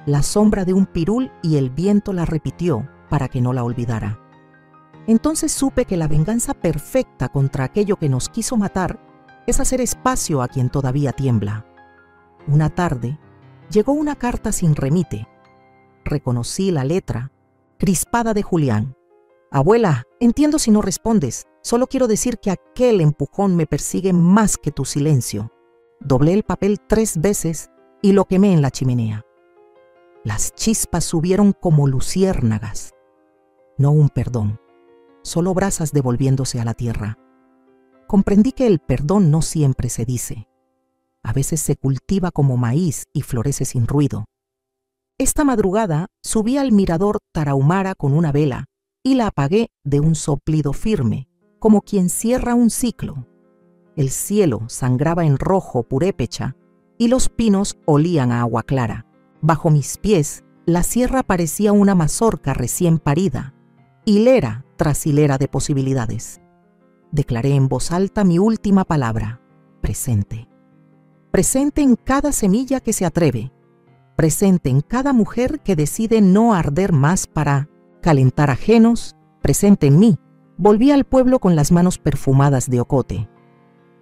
la sombra de un pirul y el viento la repitió para que no la olvidara. Entonces supe que la venganza perfecta contra aquello que nos quiso matar es hacer espacio a quien todavía tiembla. Una tarde llegó una carta sin remite. Reconocí la letra, crispada, de Julián. «Abuela, entiendo si no respondes. Solo quiero decir que aquel empujón me persigue más que tu silencio». Doblé el papel 3 veces y lo quemé en la chimenea. Las chispas subieron como luciérnagas. No un perdón, solo brasas devolviéndose a la tierra. Comprendí que el perdón no siempre se dice. A veces se cultiva como maíz y florece sin ruido. Esta madrugada subí al mirador Tarahumara con una vela y la apagué de un soplido firme, como quien cierra un ciclo. El cielo sangraba en rojo purépecha y los pinos olían a agua clara. Bajo mis pies, la sierra parecía una mazorca recién parida, hilera tras hilera de posibilidades. Declaré en voz alta mi última palabra: presente. Presente en cada semilla que se atreve, presente en cada mujer que decide no arder más para calentar ajenos, presente en mí. Volví al pueblo con las manos perfumadas de ocote.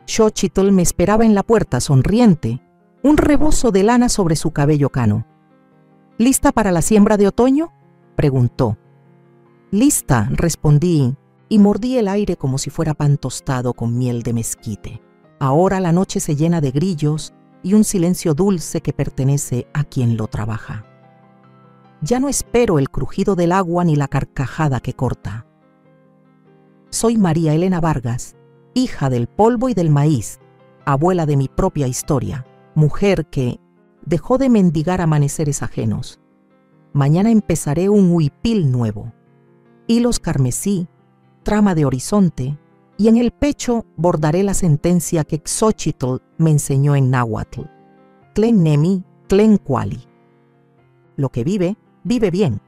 Xochitl me esperaba en la puerta sonriente, un rebozo de lana sobre su cabello cano. «¿Lista para la siembra de otoño?», preguntó. «Lista», respondí, y mordí el aire como si fuera pan tostado con miel de mezquite. Ahora la noche se llena de grillos y un silencio dulce que pertenece a quien lo trabaja. Ya no espero el crujido del agua ni la carcajada que corta. Soy María Elena Vargas, hija del polvo y del maíz, abuela de mi propia historia, mujer que dejó de mendigar amaneceres ajenos. Mañana empezaré un huipil nuevo, hilos carmesí, trama de horizonte, y en el pecho bordaré la sentencia que Xochitl me enseñó en náhuatl: Tlen nemi, tlen cuali. Lo que vive, vive bien,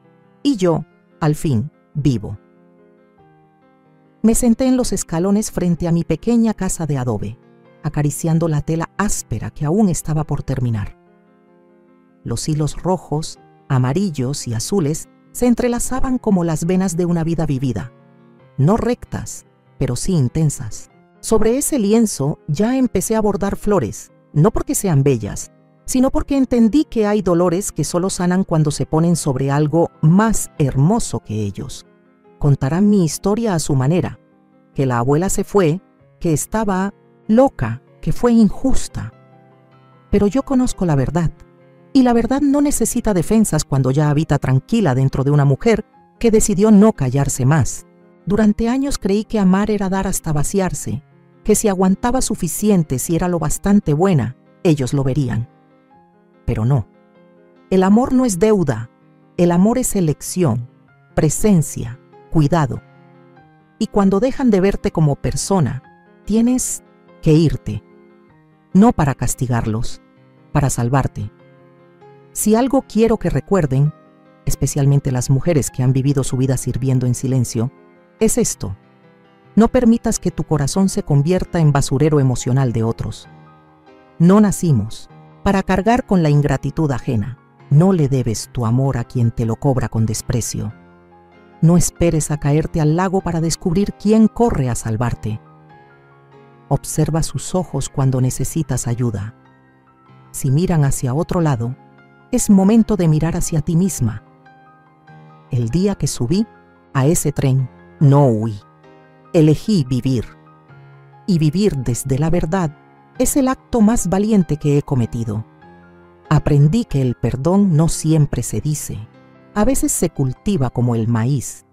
y yo, al fin, vivo. Me senté en los escalones frente a mi pequeña casa de adobe, acariciando la tela áspera que aún estaba por terminar. Los hilos rojos, amarillos y azules se entrelazaban como las venas de una vida vivida, no rectas, pero sí intensas. Sobre ese lienzo ya empecé a bordar flores, no porque sean bellas, sino porque entendí que hay dolores que solo sanan cuando se ponen sobre algo más hermoso que ellos. Contarán mi historia a su manera, que la abuela se fue, que estaba loca, que fue injusta. Pero yo conozco la verdad, y la verdad no necesita defensas cuando ya habita tranquila dentro de una mujer que decidió no callarse más. Durante años creí que amar era dar hasta vaciarse, que si aguantaba suficiente, si era lo bastante buena, ellos lo verían. Pero no. El amor no es deuda, el amor es elección, presencia, cuidado. Y cuando dejan de verte como persona, tienes que irte. No para castigarlos, para salvarte. Si algo quiero que recuerden, especialmente las mujeres que han vivido su vida sirviendo en silencio, es esto: no permitas que tu corazón se convierta en basurero emocional de otros. No nacimos para cargar con la ingratitud ajena. No le debes tu amor a quien te lo cobra con desprecio. No esperes a caerte al lago para descubrir quién corre a salvarte. Observa sus ojos cuando necesitas ayuda. Si miran hacia otro lado, es momento de mirar hacia ti misma. El día que subí a ese tren, no huí. Elegí vivir. Y vivir desde la verdad es el acto más valiente que he cometido. Aprendí que el perdón no siempre se dice. A veces se cultiva como el maíz,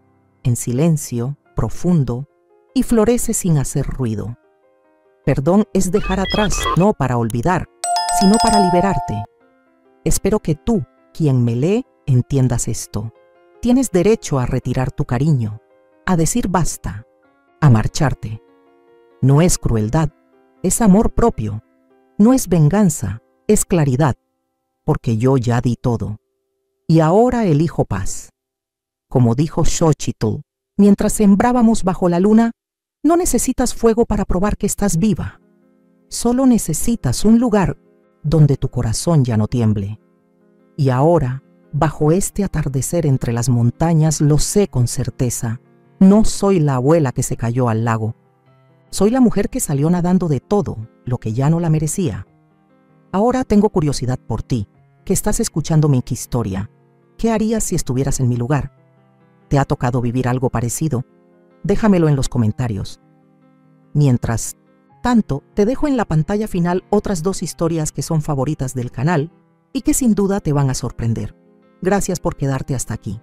en silencio, profundo, y florece sin hacer ruido. Perdón es dejar atrás, no para olvidar, sino para liberarte. Espero que tú, quien me lee, entiendas esto. Tienes derecho a retirar tu cariño, a decir basta, a marcharte. No es crueldad, es amor propio. No es venganza, es claridad, porque yo ya di todo. Y ahora elijo paz. Como dijo Xochitl, mientras sembrábamos bajo la luna, no necesitas fuego para probar que estás viva. Solo necesitas un lugar donde tu corazón ya no tiemble. Y ahora, bajo este atardecer entre las montañas, lo sé con certeza. No soy la abuela que se cayó al lago. Soy la mujer que salió nadando de todo lo que ya no la merecía. Ahora tengo curiosidad por ti, que estás escuchando mi historia. ¿Qué harías si estuvieras en mi lugar? ¿Te ha tocado vivir algo parecido? Déjamelo en los comentarios. Mientras tanto, te dejo en la pantalla final otras 2 historias que son favoritas del canal y que sin duda te van a sorprender. Gracias por quedarte hasta aquí.